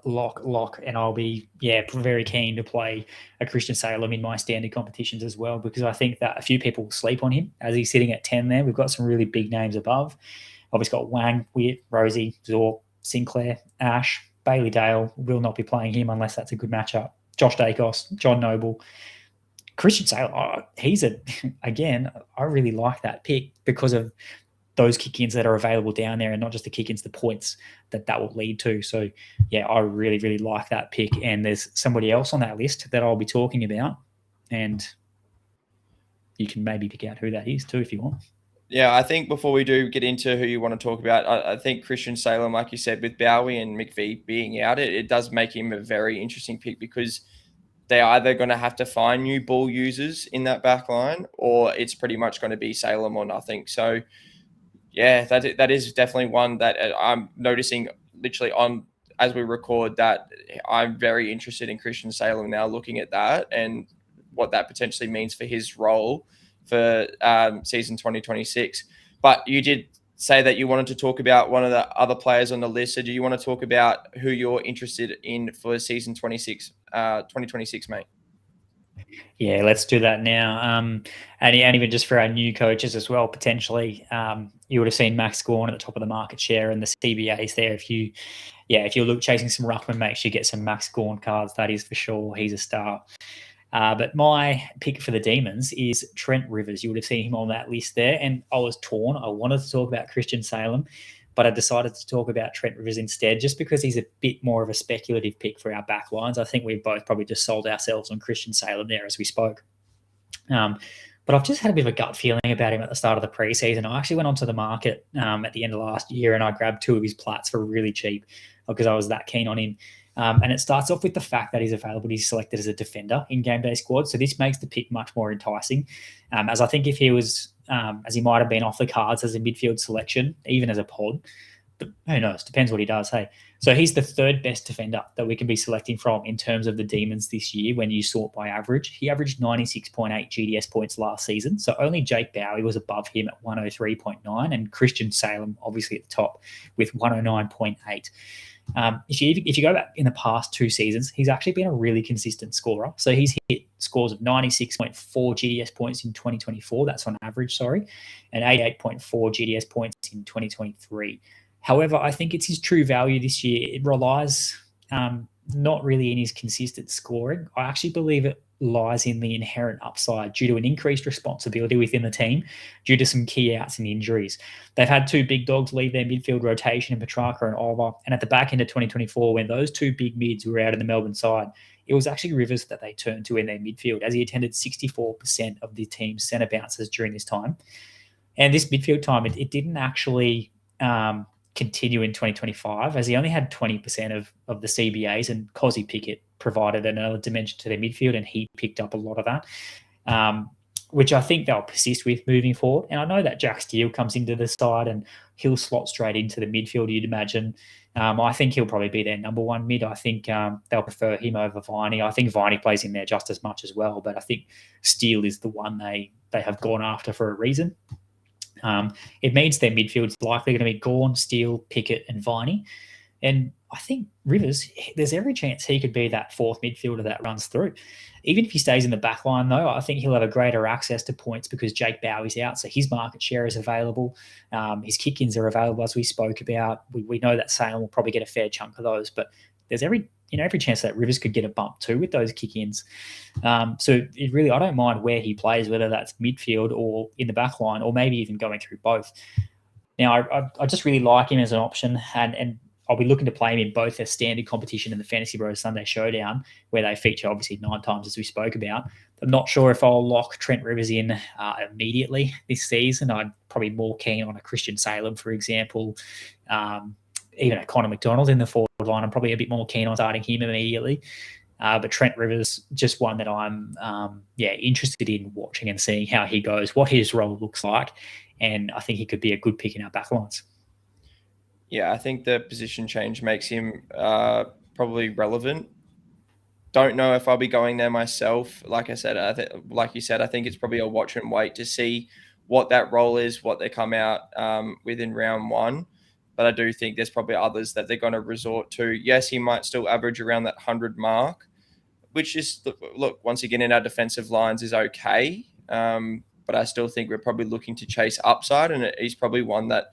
And I'll be, very keen to play a Christian Salem in my standard competitions as well, because I think that a few people sleep on him as he's sitting at 10 there. We've got some really big names above. Obviously got Wang, Witt, Rosie, Zor, Sinclair, Ash, Bailey Dale. Will not be playing him unless that's a good matchup. Josh Dacos, John Noble. Christian Saylor, again, I really like that pick because of those kick-ins that are available down there, and not just the kick-ins, the points that will lead to. So, yeah, I really, really like that pick. And there's somebody else on that list that I'll be talking about, and you can maybe pick out who that is too if you want. Yeah, I think before we do get into who you want to talk about, I think Christian Salem, like you said, with Bowie and McVie being out, it does make him a very interesting pick because they're either going to have to find new ball users in that back line, or it's pretty much going to be Salem or nothing. So, yeah, that is definitely one that I'm noticing literally on as we record, that I'm very interested in Christian Salem now, looking at that and what that potentially means for his role for season 2026. But you did say that you wanted to talk about one of the other players on the list. So do you want to talk about who you're interested in for season 2026, mate? Yeah, let's do that now. And even just for our new coaches as well, potentially, you would have seen Max Gawn at the top of the market share and the CBAs there. If you look chasing some ruckman, make sure you get some Max Gawn cards. That is for sure. He's a star. But my pick for the Demons is Trent Rivers. You would have seen him on that list there. And I was torn. I wanted to talk about Christian Salem, but I decided to talk about Trent Rivers instead, just because he's a bit more of a speculative pick for our back lines. I think we've both probably just sold ourselves on Christian Salem there as we spoke. But I've just had a bit of a gut feeling about him at the start of the preseason. I actually went onto the market at the end of last year and I grabbed 2 of his plats for really cheap because I was that keen on him. And it starts off with the fact that he's available. He's selected as a defender in game day squad. So this makes the pick much more enticing. As I think if he was, as he might have been off the cards as a midfield selection, even as a pod, but who knows? Depends what he does. Hey, so he's the 3rd best defender that we can be selecting from in terms of the Demons this year when you sort by average. He averaged 96.8 GDS points last season. So only Jake Bowie was above him at 103.9 and Christian Salem obviously at the top with 109.8. If you go back in the past 2 seasons, he's actually been a really consistent scorer. So he's hit scores of 96.4 GDS points in 2024. That's on average, and 88.4 GDS points in 2023. However, I think it's his true value this year. It relies not really in his consistent scoring. I actually believe it lies in the inherent upside due to an increased responsibility within the team due to some key outs and injuries. They've had 2 big dogs leave their midfield rotation in Petrarca and Oliver. And at the back end of 2024, when those 2 big mids were out in the Melbourne side, it was actually Rivers that they turned to in their midfield, as he attended 64% of the team's centre bounces during this time. And this midfield time, it didn't actually continue in 2025, as he only had 20% of the CBAs, and Cozzy Pickett provided another dimension to their midfield, and he picked up a lot of that, which I think they'll persist with moving forward. And I know that Jack Steele comes into the side and he'll slot straight into the midfield, you'd imagine. I think he'll probably be their number 1 mid. I think they'll prefer him over Viney. I think Viney plays in there just as much as well, but I think Steele is the one they have gone after for a reason. It means their midfield's likely going to be Gawn, Steele, Pickett, and Viney. And I think Rivers, there's every chance he could be that 4th midfielder that runs through. Even if he stays in the back line, though, I think he'll have a greater access to points because Jake Bowie's out, so his market share is available. His kick-ins are available, as we spoke about. We know that Salem will probably get a fair chunk of those, but there's every chance that Rivers could get a bump too with those kick-ins. So it really, I don't mind where he plays, whether that's midfield or in the back line, or maybe even going through both. Now, I just really like him as an option, and I'll be looking to play him in both their standard competition and the FantasyBros Sunday Showdown, where they feature obviously 9 times, as we spoke about. I'm not sure if I'll lock Trent Rivers in immediately this season. I'm probably more keen on a Christian Salem, for example, even a Connor McDonald in the forward line. I'm probably a bit more keen on starting him immediately. But Trent Rivers, just one that I'm interested in watching and seeing how he goes, what his role looks like. And I think he could be a good pick in our backlines. Yeah, I think the position change makes him probably relevant. Don't know if I'll be going there myself. Like I said, like you said, I think it's probably a watch and wait to see what that role is, what they come out within round 1. But I do think there's probably others that they're going to resort to. Yes, he might still average around that 100 mark, which is, look, once again, in our defensive lines is okay. But I still think we're probably looking to chase upside, and he's probably one that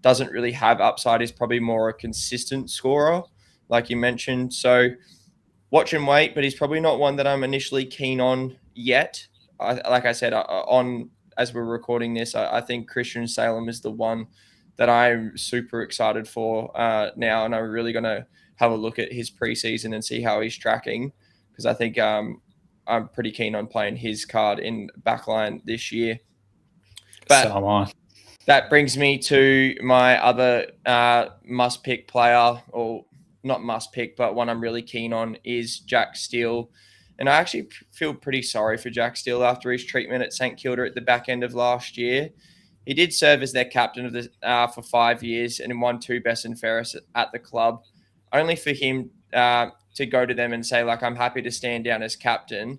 doesn't really have upside, is probably more a consistent scorer, like you mentioned. So watch and wait, but he's probably not one that I'm initially keen on yet. Like I said, on as we're recording this, I think Christian Salem is the one that I'm super excited for now, and I'm really going to have a look at his preseason and see how he's tracking, because I think I'm pretty keen on playing his card in backline this year. But So am I. that brings me to my other must-pick player, or not must-pick, but one I'm really keen on is Jack Steele. And I actually feel pretty sorry for Jack Steele after his treatment at St Kilda at the back end of last year. He did serve as their captain for 5 years and won 2 best and fairest at the club, only for him to go to them and say, like, I'm happy to stand down as captain.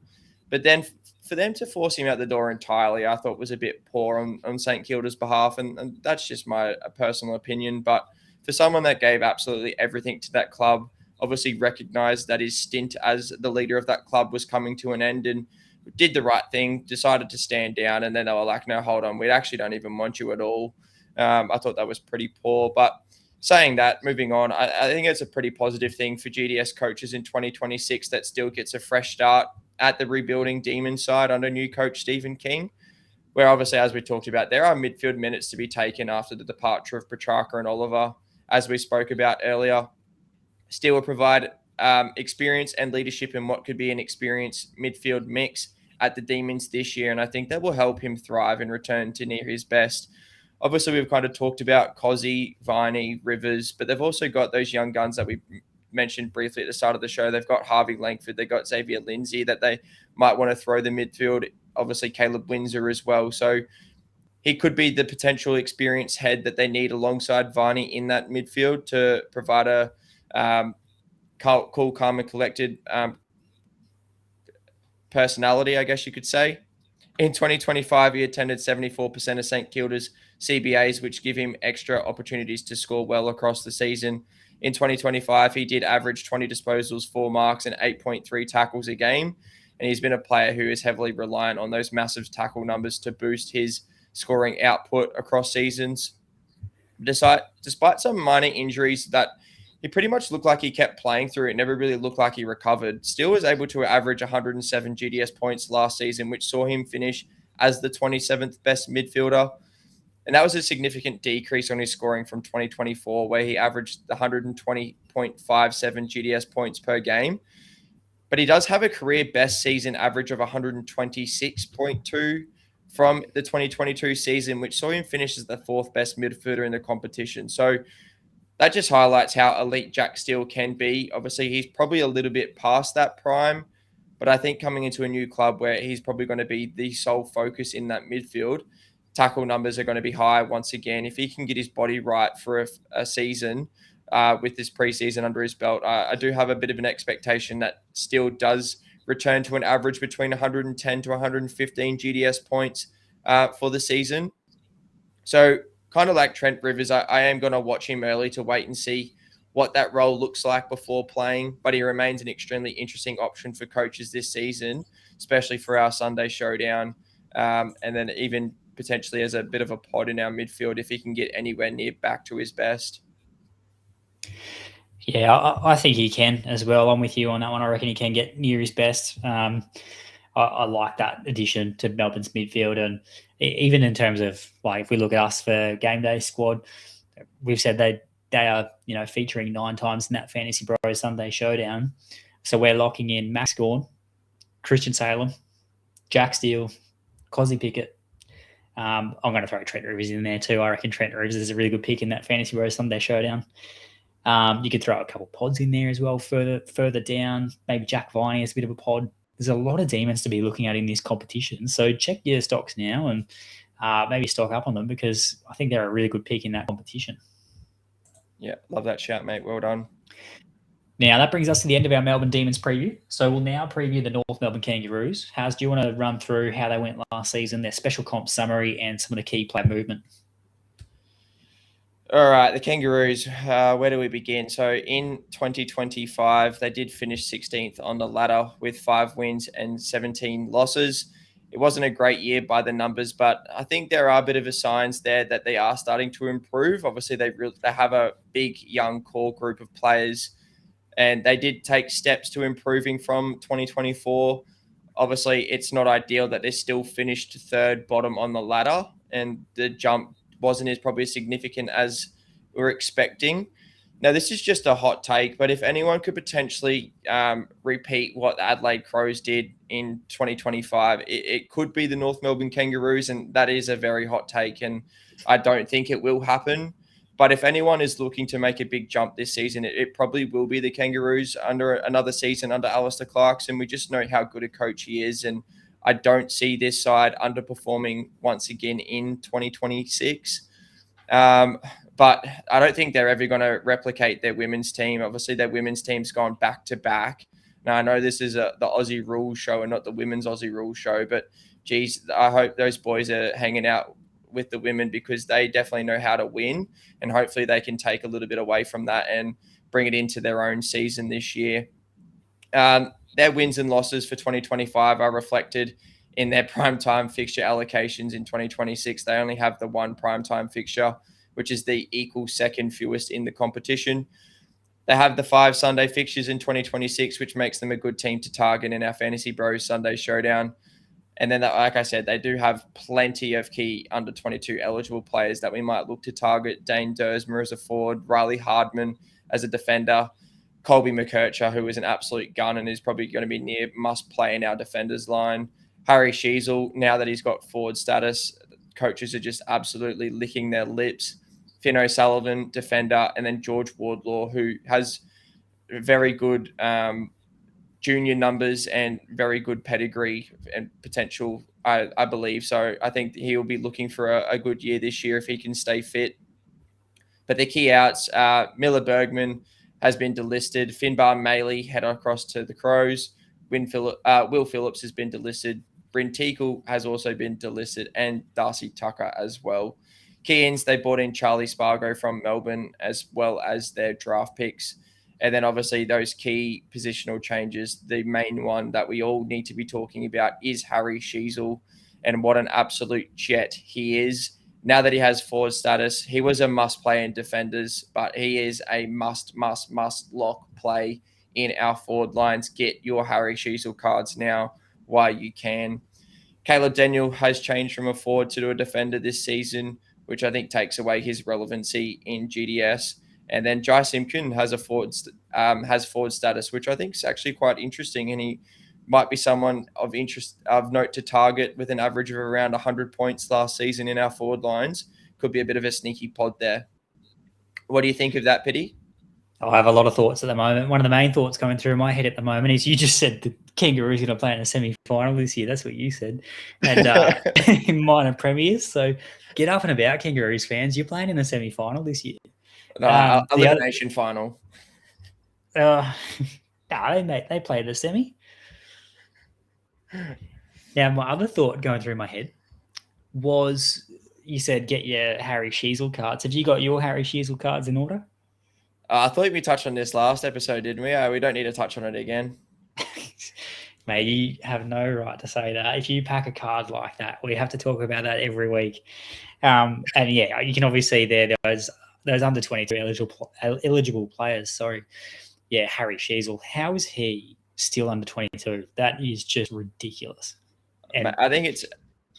But then for them to force him out the door entirely, I thought was a bit poor on St Kilda's behalf. And that's just my personal opinion. But for someone that gave absolutely everything to that club, obviously recognized that his stint as the leader of that club was coming to an end and did the right thing, decided to stand down. And then they were like, no, hold on, we actually don't even want you at all. I thought that was pretty poor. But saying that, moving on, I think it's a pretty positive thing for GDS coaches in 2026 that still gets a fresh start at the rebuilding Demon side under new coach Stephen King, where obviously, as we talked about, there are midfield minutes to be taken after the departure of Petrarca and Oliver, as we spoke about earlier. Steele will provide experience and leadership in what could be an experienced midfield mix at the Demons this year, and I think that will help him thrive and return to near his best. Obviously, we've kind of talked about Cozzy, Viney, Rivers, but they've also got those young guns that we mentioned briefly at the start of the show. They've got Harvey Langford, they've got Xavier Lindsay that they might want to throw the midfield. Obviously, Caleb Windsor as well. So he could be the potential experienced head that they need alongside Viney in that midfield to provide a cool, calm, and collected personality, I guess you could say. In 2025, he attended 74% of St Kilda's CBAs, which give him extra opportunities to score well across the season. In 2025, he did average 20 disposals, 4 marks, and 8.3 tackles a game. And he's been a player who is heavily reliant on those massive tackle numbers to boost his scoring output across seasons. Despite some minor injuries that he pretty much looked like he kept playing through, it never really looked like he recovered, still was able to average 107 GDS points last season, which saw him finish as the 27th best midfielder. And that was a significant decrease on his scoring from 2024, where he averaged 120.57 GDS points per game. But he does have a career best season average of 126.2 from the 2022 season, which saw him finish as the 4th best midfielder in the competition. So that just highlights how elite Jack Steele can be. Obviously, he's probably a little bit past that prime, but I think coming into a new club where he's probably going to be the sole focus in that midfield, tackle numbers are going to be high once again. If he can get his body right for a season with this preseason under his belt, I do have a bit of an expectation that Steele does return to an average between 110 to 115 GDS points for the season. So kind of like Trent Rivers, I am going to watch him early to wait and see what that role looks like before playing, but he remains an extremely interesting option for coaches this season, especially for our Sunday Showdown, and then even potentially as a bit of a pod in our midfield if he can get anywhere near back to his best. Yeah, I think he can as well. I'm with you on that one. I reckon he can get near his best. I like that addition to Melbourne's midfield. And even in terms of, like, if we look at us for GameDay squad, we've said they are, featuring 9 times in that FantasyBros Sunday Showdown. So we're locking in Max Gawn, Christian Salem, Jack Steele, Cozzy Pickett. I'm going to throw Trent Rivers in there too. I reckon Trent Rivers is a really good pick in that FantasyBros Sunday Showdown. You could throw a couple pods in there as well further down. Maybe Jack Viney is a bit of a pod. There's a lot of demons to be looking at in this competition. So check your stocks now and maybe stock up on them, because I think they're a really good pick in that competition. Yeah, love that shout, mate. Well done. Now, that brings us to the end of our Melbourne Demons preview. So we'll now preview the North Melbourne Kangaroos. Haz, do you want to run through how they went last season, their special comp summary, and some of the key player movement? All right, the Kangaroos, where do we begin? So in 2025, they did finish 16th on the ladder with 5 wins and 17 losses. It wasn't a great year by the numbers, but I think there are a bit of a signs there that they are starting to improve. Obviously, they have a big young core group of players, and they did take steps to improving from 2024. Obviously, it's not ideal that they're still finished third bottom on the ladder, and the jump wasn't as probably as significant as we were expecting. Now, this is just a hot take, but if anyone could potentially repeat what the Adelaide Crows did in 2025, it could be the North Melbourne Kangaroos, and that is a very hot take, and I don't think it will happen. But if anyone is looking to make a big jump this season, it probably will be the Kangaroos under another season under Alistair Clarkson. We just know how good a coach he is, and I don't see this side underperforming once again in 2026. But I don't think they're ever going to replicate their women's team. Obviously, their women's team's gone back to back. Now, I know this is the Aussie Rules show and not the women's Aussie Rules show, but geez, I hope those boys are hanging out with the women because they definitely know how to win, and hopefully they can take a little bit away from that and bring it into their own season this year. Their wins and losses for 2025 are reflected in their primetime fixture allocations in 2026. They only have the one primetime fixture, which is the equal second fewest in the competition. They have the 5 Sunday fixtures in 2026, which makes them a good team to target in our FantasyBros Sunday Showdown. And then, like I said, they do have plenty of key under 22 eligible players that we might look to target. Dane Dersmer as a forward, Riley Hardman as a defender, Colby McKercher, who is an absolute gun and is probably going to be near must play in our defenders line. Harry Sheasel, now that he's got forward status, coaches are just absolutely licking their lips. Finn O'Sullivan, defender, and then George Wardlaw, who has very good junior numbers and very good pedigree and potential, I believe. So I think he will be looking for a good year this year if he can stay fit. But the key outs, Miller Bergman has been delisted. Finbar Maley head across to the Crows. Will Phillips has been delisted. Bryn Teakle has also been delisted, and Darcy Tucker as well. Key-ins, they brought in Charlie Spargo from Melbourne as well as their draft picks. And then obviously those key positional changes, the main one that we all need to be talking about is Harry Sheasel, and what an absolute jet he is. Now that he has forward status, he was a must play in defenders, but he is a must lock play in our forward lines. Get your Harry Sheasel cards now while you can. Caleb Daniel has changed from a forward to a defender this season, which I think takes away his relevancy in GDS. And then Jai Simpkin has forward status, which I think is actually quite interesting, and he might be someone of note to target with an average of around 100 points last season in our forward lines. Could be a bit of a sneaky pod there. What do you think of that, Pitty? I have a lot of thoughts at the moment. One of the main thoughts going through my head at the moment is you just said the Kangaroos are going to play in a semi-final this year. That's what you said. And in minor premiers. So get up and about, Kangaroos fans. You're playing in the semi-final this year. No, elimination final. No, they played the semi. Now, my other thought going through my head was you said get your Harry Sheasel cards. Have you got your Harry Sheasel cards in order? I thought we touched on this last episode, didn't we? We don't need to touch on it again. Mate, you have no right to say that. If you pack a card like that, we have to talk about that every week. And yeah, you can obviously see there those under 22 eligible players. Sorry. Yeah, Harry Sheasel. How is he still under 22? That is just ridiculous. And I think it's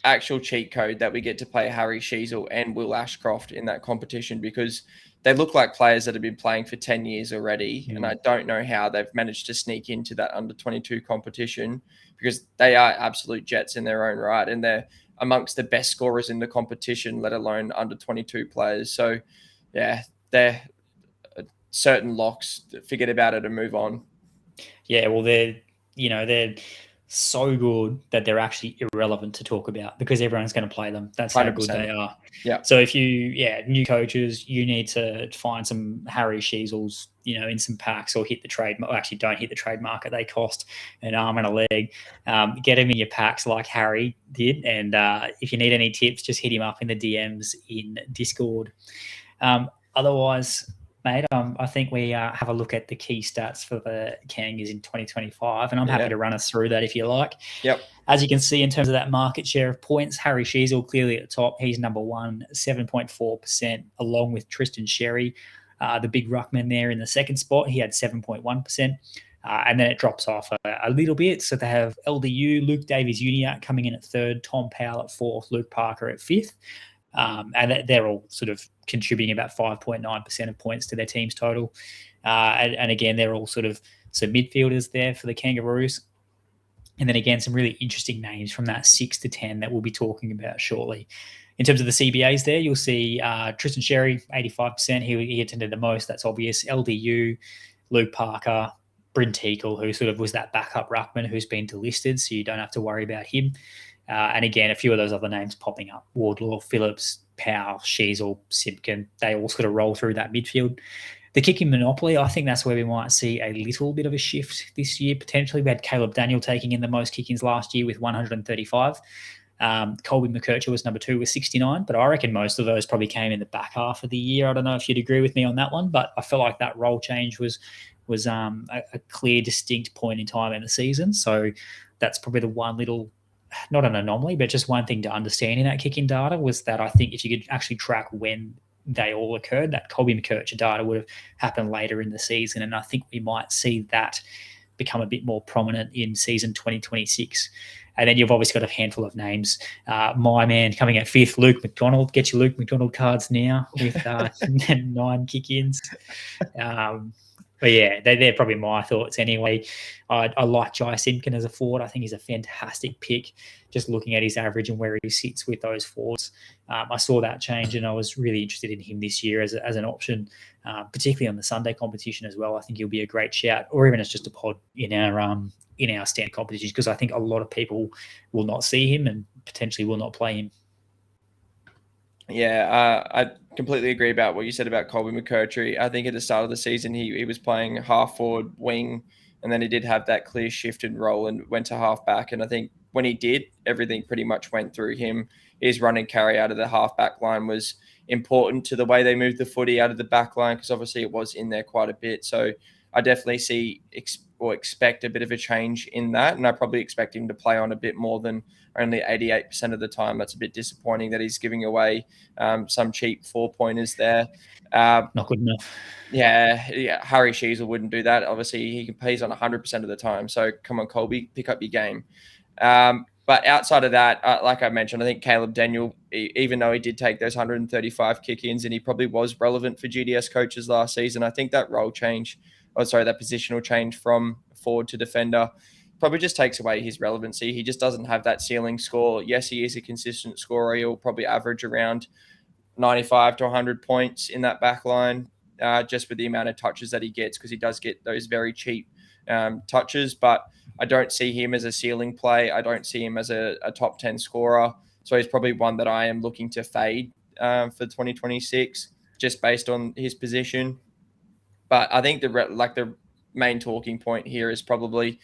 actual cheat code that we get to play Harry Sheasel and Will Ashcroft in that competition, because they look like players that have been playing for 10 years already. And I don't know how they've managed to sneak into that under 22 competition, because they are absolute jets in their own right. And they're amongst the best scorers in the competition, let alone under 22 players. So yeah, they're certain locks. Forget about it and move on. Yeah, well, they're so good that they're actually irrelevant to talk about because everyone's going to play them. That's how 100%. good they are. Yeah. So if new coaches, you need to find some Harry Sheasels, in some packs, or hit the trade. Well, actually, don't hit the trade market. They cost an arm and a leg. Get him in your packs like Harry did. And if you need any tips, just hit him up in the DMs in Discord. Otherwise, mate. I think we have a look at the key stats for the Kangas in 2025, and I'm happy to run us through that if you like. Yep. As you can see, in terms of that market share of points, Harry Sheasel clearly at the top. He's number one, 7.4%, along with Tristan Sherry, the big ruckman there in the second spot. He had 7.1%. And then it drops off a little bit. So they have LDU, Luke Davies-Uniacke coming in at third, Tom Powell at fourth, Luke Parker at fifth. And they're all sort of contributing about 5.9% of points to their team's total. And again, they're all sort of some midfielders there for the Kangaroos. And then again, some really interesting names from that 6 to 10 that we'll be talking about shortly. In terms of the CBAs there, you'll see Tristan Sherry, 85%. He attended the most. That's obvious. LDU, Luke Parker, Bryn Teakle, who sort of was that backup ruckman who's been delisted, so you don't have to worry about him. And again, a few of those other names popping up. Wardlaw, Phillips, Powell, Sheasel, Simpkin, they all sort of roll through that midfield. The kicking monopoly, I think that's where we might see a little bit of a shift this year, potentially. We had Caleb Daniel taking in the most kick-ins last year with 135. Colby McKercher was number 2 with 69, but I reckon most of those probably came in the back half of the year. I don't know if you'd agree with me on that one, but I feel like that role change was a clear, distinct point in time in the season. So that's probably the one little, not an anomaly, but just one thing to understand in that kicking data was that I think if you could actually track when they all occurred, that Colby McKercher data would have happened later in the season. And I think we might see that become a bit more prominent in season 2026. And then you've obviously got a handful of names. My man coming at fifth, Luke McDonald. Get your Luke McDonald cards now with 9 kick-ins. But yeah, they're probably my thoughts anyway. I like Jai Simpkin as a forward. I think he's a fantastic pick, just looking at his average and where he sits with those forwards. I saw that change and I was really interested in him this year as an option, particularly on the Sunday competition as well. I think he'll be a great shout, or even as just a pod in our standard competitions, because I think a lot of people will not see him and potentially will not play him. Yeah, I completely agree about what you said about Colby McKercher. I think at the start of the season, he was playing half forward, wing, and then he did have that clear shift in role and went to half back. And I think when he did, everything pretty much went through him. His run and carry out of the half back line was important to the way they moved the footy out of the back line, because obviously it was in there quite a bit. So I definitely see or expect a bit of a change in that. And I probably expect him to play on a bit more than only 88% of the time. That's a bit disappointing that he's giving away some cheap 4-pointers there. Not good enough. Yeah. Harry Sheasel wouldn't do that. Obviously, he plays on 100% of the time. So come on, Colby, pick up your game. But outside of that, like I mentioned, I think Caleb Daniel, even though he did take those 135 kick-ins and he probably was relevant for GDS coaches last season, I think that that positional change from forward to defender probably just takes away his relevancy. He just doesn't have that ceiling score. Yes, he is a consistent scorer. He'll probably average around 95 to 100 points in that back line, just with the amount of touches that he gets, because he does get those very cheap touches. But I don't see him as a ceiling play. I don't see him as a top 10 scorer. So he's probably one that I am looking to fade for 2026, just based on his position. But I think the main talking point here is probably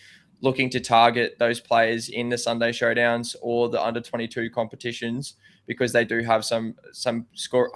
looking to target those players in the Sunday Showdowns or the under 22 competitions, because they do have some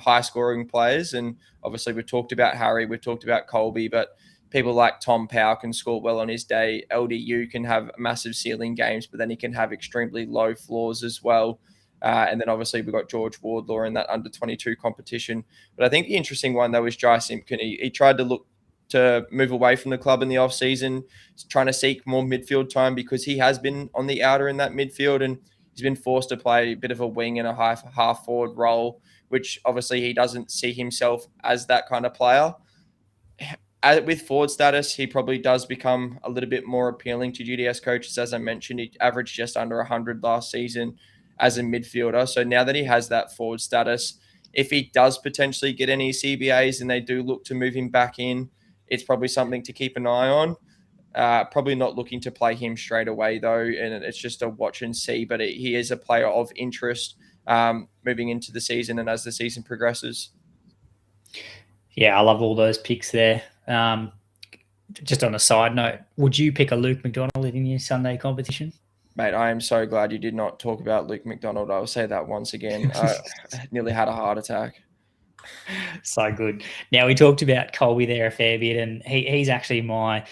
high scoring players. And obviously we've talked about Harry, we've talked about Colby, but people like Tom Powell can score well on his day. LDU can have massive ceiling games, but then he can have extremely low floors as well. And then obviously we've got George Wardlaw in that under 22 competition. But I think the interesting one though is Jai Simpkin. He tried to look to move away from the club in the off-season, trying to seek more midfield time, because he has been on the outer in that midfield and he's been forced to play a bit of a wing and a half forward role, which obviously he doesn't see himself as that kind of player. With forward status, he probably does become a little bit more appealing to GDS coaches. As I mentioned, he averaged just under 100 last season as a midfielder. So now that he has that forward status, if he does potentially get any CBAs and they do look to move him back in, it's probably something to keep an eye on. Probably not looking to play him straight away, though, and it's just a watch and see. But he is a player of interest moving into the season and as the season progresses. Yeah, I love all those picks there. Just on a side note, would you pick a Luke McDonald in your Sunday competition? Mate, I am so glad you did not talk about Luke McDonald. I will say that once again. I nearly had a heart attack. So good. Now, we talked about Colby there a fair bit, and he's actually my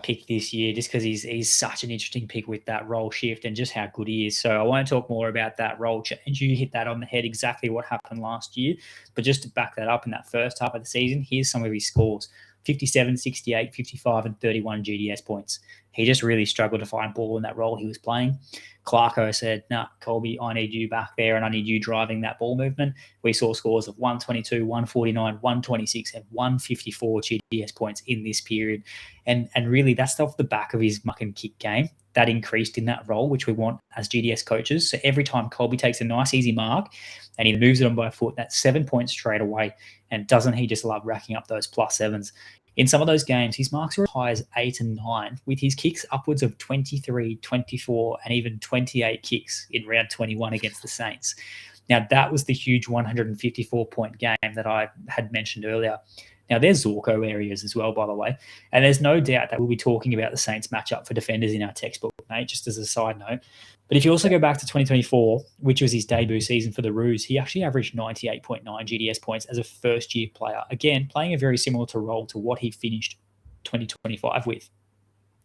pick this year just because he's such an interesting pick with that role shift and just how good he is. So I won't talk more about that role change. You hit that on the head, exactly what happened last year. But just to back that up, in that first half of the season, here's some of his scores: 57, 68, 55, and 31 GDS points. He just really struggled to find ball in that role he was playing. Clarko said, "Nah, Colby, I need you back there and I need you driving that ball movement." We saw scores of 122, 149, 126, and 154 GDS points in this period. And really, that's off the back of his muck and kick game. That increased in that role, which we want as GDS coaches. So every time Colby takes a nice, easy mark and he moves it on by foot, that's 7 points straight away. And doesn't he just love racking up those plus sevens? In some of those games, his marks are as high as 8 and 9, with his kicks upwards of 23, 24, and even 28 kicks in round 21 against the Saints. Now, that was the huge 154-point game that I had mentioned earlier. Now, there's Zorko areas as well, by the way. And there's no doubt that we'll be talking about the Saints matchup for defenders in our textbook, mate, just as a side note. But if you also go back to 2024, which was his debut season for the Roos, he actually averaged 98.9 GDS points as a first-year player. Again, playing a very similar role to what he finished 2025 with.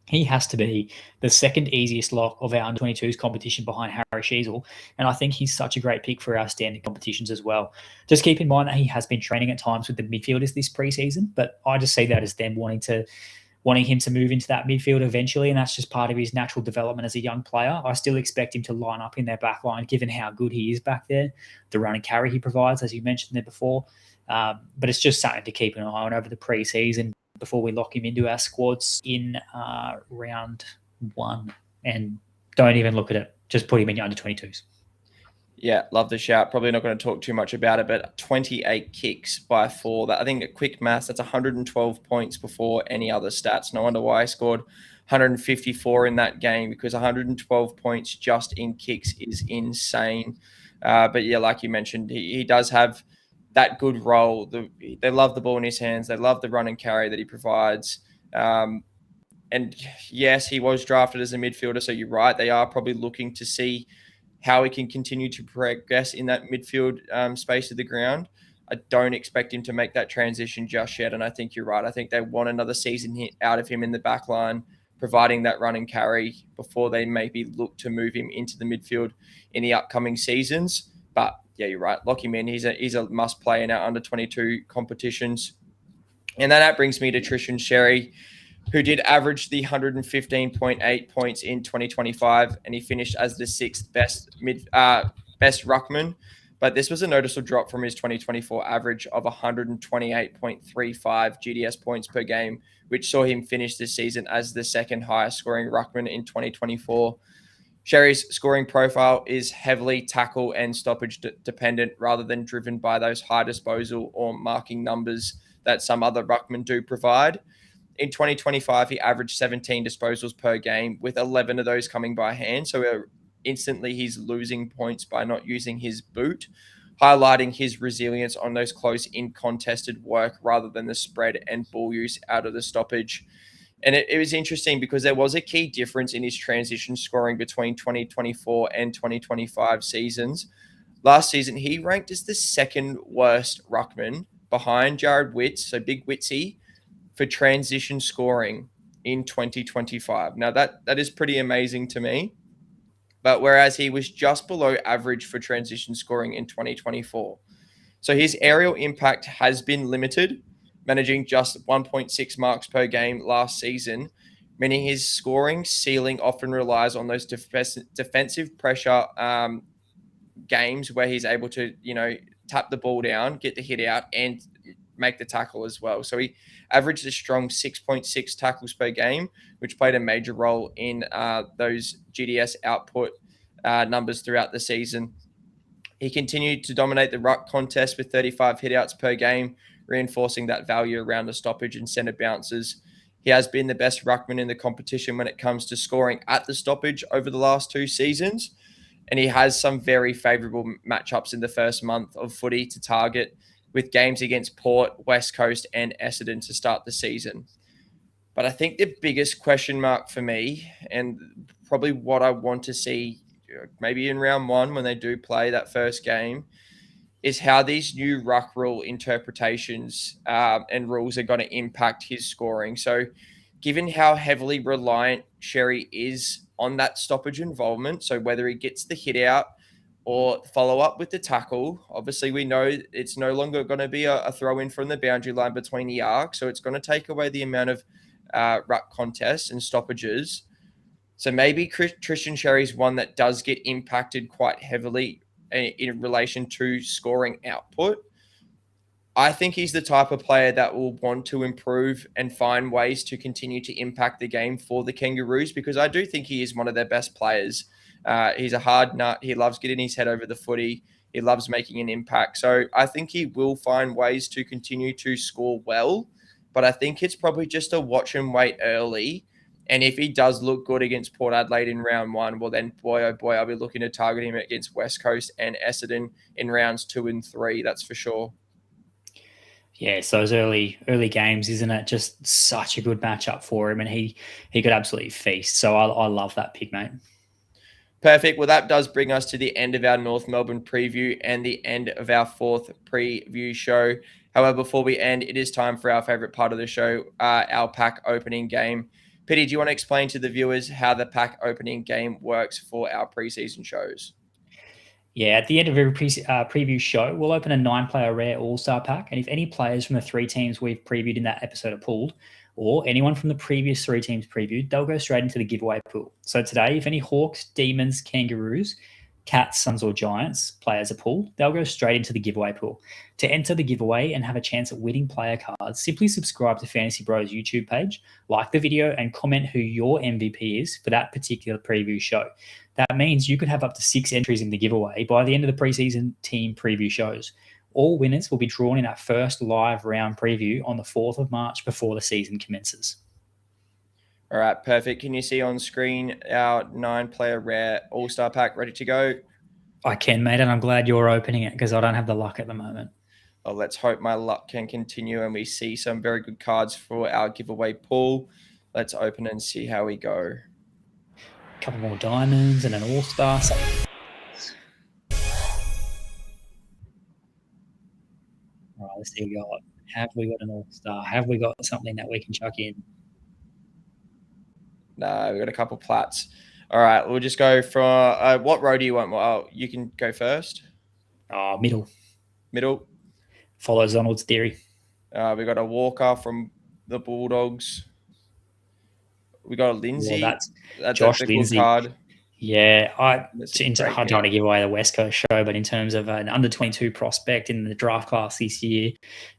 He has to be the second easiest lock of our under-22s competition behind Harry Sheasel, and I think he's such a great pick for our standard competitions as well. Just keep in mind that he has been training at times with the midfielders this preseason, but I just see that as them wanting him to move into that midfield eventually, and that's just part of his natural development as a young player. I still expect him to line up in their back line, given how good he is back there, the run and carry he provides, as you mentioned there before. But it's just something to keep an eye on over the preseason before we lock him into our squads in round 1. And don't even look at it. Just put him in your under-22s. Yeah, love the shout. Probably not going to talk too much about it, but 28 kicks by 4. That, I think, at quick maths, that's 112 points before any other stats. No wonder why I scored 154 in that game, because 112 points just in kicks is insane. But yeah, like you mentioned, he does have that good role. They love the ball in his hands. They love the run and carry that he provides. And yes, he was drafted as a midfielder, so you're right. They are probably looking to see how he can continue to progress in that midfield space of the ground. I don't expect him to make that transition just yet, and I think you're right. I think they want another season out of him in the back line, providing that run and carry before they maybe look to move him into the midfield in the upcoming seasons. But yeah, you're right. Lock him in. He's a must play in our under-22 competitions. And then that brings me to Trishan Sherry, who did average the 115.8 points in 2025, and he finished as the 6th best ruckman. But this was a noticeable drop from his 2024 average of 128.35 GDS points per game, which saw him finish this season as the 2nd highest scoring ruckman in 2024. Sherry's scoring profile is heavily tackle and stoppage dependent, rather than driven by those high disposal or marking numbers that some other ruckmen do provide. In 2025, he averaged 17 disposals per game, with 11 of those coming by hand. So instantly he's losing points by not using his boot, highlighting his resilience on those close in contested work rather than the spread and ball use out of the stoppage. And it was interesting because there was a key difference in his transition scoring between 2024 and 2025 seasons. Last season, he ranked as the 2nd worst ruckman behind Jared Witts, so Big Witsy, for transition scoring in 2025. Now, that is pretty amazing to me. But whereas he was just below average for transition scoring in 2024. So his aerial impact has been limited, managing just 1.6 marks per game last season, meaning his scoring ceiling often relies on those defensive pressure games where he's able to, tap the ball down, get the hit out, and make the tackle as well. So he averaged a strong 6.6 tackles per game, which played a major role in those GDS output numbers throughout the season. He continued to dominate the ruck contest with 35 hitouts per game, reinforcing that value around the stoppage and centre bounces. He has been the best ruckman in the competition when it comes to scoring at the stoppage over the last 2 seasons. And he has some very favourable matchups in the first month of footy to target, with games against Port, West Coast, and Essendon to start the season. But I think the biggest question mark for me, and probably what I want to see maybe in round 1 when they do play that first game, is how these new ruck rule interpretations and rules are going to impact his scoring. So, given how heavily reliant Sherry is on that stoppage involvement, so whether he gets the hit out or follow up with the tackle, obviously we know it's no longer going to be a throw in from the boundary line between the arc. So, it's going to take away the amount of ruck contests and stoppages. So maybe Tristan Sherry's one that does get impacted quite heavily in relation to scoring output. I think he's the type of player that will want to improve and find ways to continue to impact the game for the Kangaroos, because I do think he is one of their best players. He's a hard nut. He loves getting his head over the footy. He loves making an impact. So I think he will find ways to continue to score well, but I think it's probably just a watch and wait early. And if he does look good against Port Adelaide in round 1, well then, boy, oh boy, I'll be looking to target him against West Coast and Essendon in rounds 2 and 3. That's for sure. Yeah, it's those early games, isn't it? Just such a good matchup for him, and he could absolutely feast. So I love that pick, mate. Perfect. Well, that does bring us to the end of our North Melbourne preview and the end of our 4th preview show. However, before we end, it is time for our favourite part of the show, our pack opening game. Pitty, do you want to explain to the viewers how the pack opening game works for our preseason shows? Yeah, at the end of every preview show, we'll open a 9-player rare all-star pack. And if any players from the 3 teams we've previewed in that episode are pulled, or anyone from the previous 3 teams previewed, they'll go straight into the giveaway pool. So today, if any Hawks, Demons, Kangaroos, Cats, Suns, or Giants players are pulled, they'll go straight into the giveaway pool. To enter the giveaway and have a chance at winning player cards, simply subscribe to Fantasy Bros YouTube page, like the video, and comment who your MVP is for that particular preview show. That means you could have up to 6 entries in the giveaway by the end of the preseason team preview shows. All winners will be drawn in our first live round preview on the 4th of March before the season commences. All right, perfect. Can you see on screen our 9-player rare all-star pack ready to go? I can, mate, and I'm glad you're opening it because I don't have the luck at the moment. Oh, let's hope my luck can continue and we see some very good cards for our giveaway pool. Let's open and see how we go. A couple more diamonds and an all-star. All right, let's see what we got. Have we got an all-star? Have we got something that we can chuck in? No, we got a couple plats. All right, we'll just go from what row do you want? Well, you can go first. Middle. Middle. Follows Donald's theory. We got a Walker from the Bulldogs. We got a Lindsay. Well, that's Josh a Lindsay. card. Yeah, I don't want to give away the West Coast show, but in terms of an under-22 prospect in the draft class this year,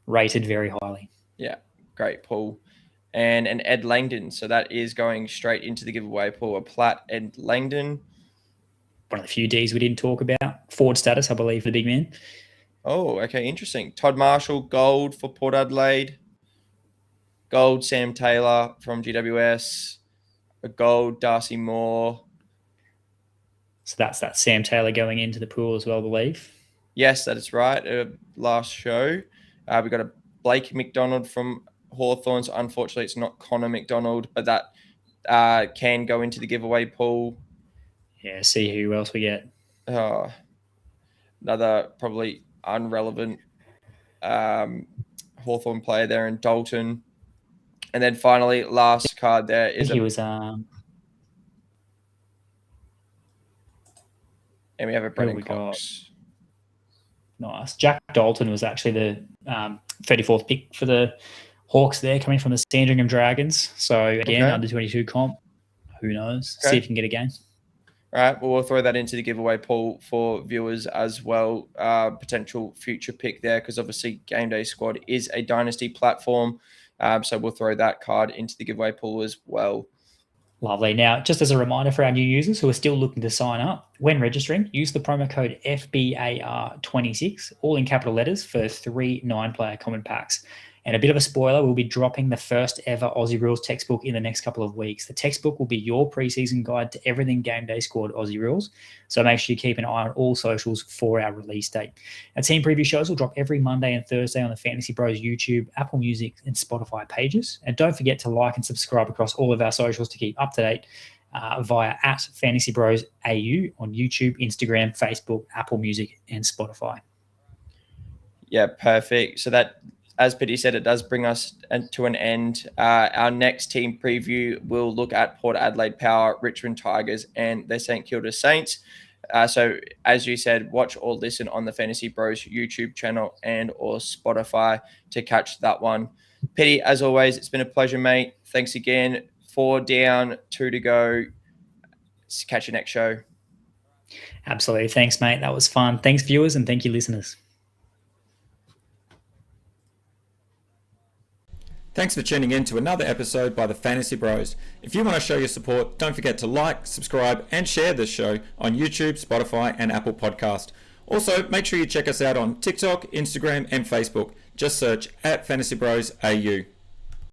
rated very highly. Yeah, great pull. And an Ed Langdon. So that is going straight into the giveaway pool. A Platt Ed Langdon. One of the few Ds we didn't talk about. Forward status, I believe, for the big man. Oh, okay, interesting. Todd Marshall, gold for Port Adelaide. Gold, Sam Taylor from GWS. A gold, Darcy Moore. So that's that Sam Taylor going into the pool as well, I believe. Yes, that is right. Last show. We got a Blake McDonald from Hawthorns. Unfortunately, it's not Connor McDonald, but that can go into the giveaway pool. Yeah, see who else we get. Another probably unrelevant Hawthorn player there in Dalton. And then finally, last card there is he was and we have a Brendan Cox. Nice. Jack Dalton was actually the 34th pick for the Hawks there, coming from the Sandringham Dragons. So again, under 22 comp. Who knows? Okay. See if you can get a game. All right. Well, we'll throw that into the giveaway pool for viewers as well. Potential future pick there, because obviously Game Day Squad is a dynasty platform. So we'll throw that card into the giveaway pool as well. Lovely. Now, just as a reminder for our new users who are still looking to sign up, when registering, use the promo code FBAR26, all in capital letters, for 3 9-player common packs. And a bit of a spoiler, we'll be dropping the first ever Aussie Rules textbook in the next couple of weeks. The textbook will be your preseason guide to everything Game Day Squad Aussie Rules. So make sure you keep an eye on all socials for our release date. Our team preview shows will drop every Monday and Thursday on the Fantasy Bros YouTube, Apple Music, and Spotify pages. And don't forget to like and subscribe across all of our socials to keep up to date via @FantasyBros AU on YouTube, Instagram, Facebook, Apple Music, and Spotify. Yeah, perfect. So that, as Pitty said, it does bring us to an end. Our next team preview will look at Port Adelaide Power, Richmond Tigers, and the St Kilda Saints. So as you said, watch or listen on the Fantasy Bros YouTube channel and or Spotify to catch that one. Pitty, as always, it's been a pleasure, mate. Thanks again. 4 down, 2 to go. Catch you next show. Absolutely. Thanks, mate. That was fun. Thanks, viewers, and thank you, listeners. Thanks for tuning in to another episode by the Fantasy Bros. If you want to show your support, don't forget to like, subscribe, and share this show on YouTube, Spotify, and Apple Podcast. Also, make sure you check us out on TikTok, Instagram, and Facebook. Just search @FantasyBros AU.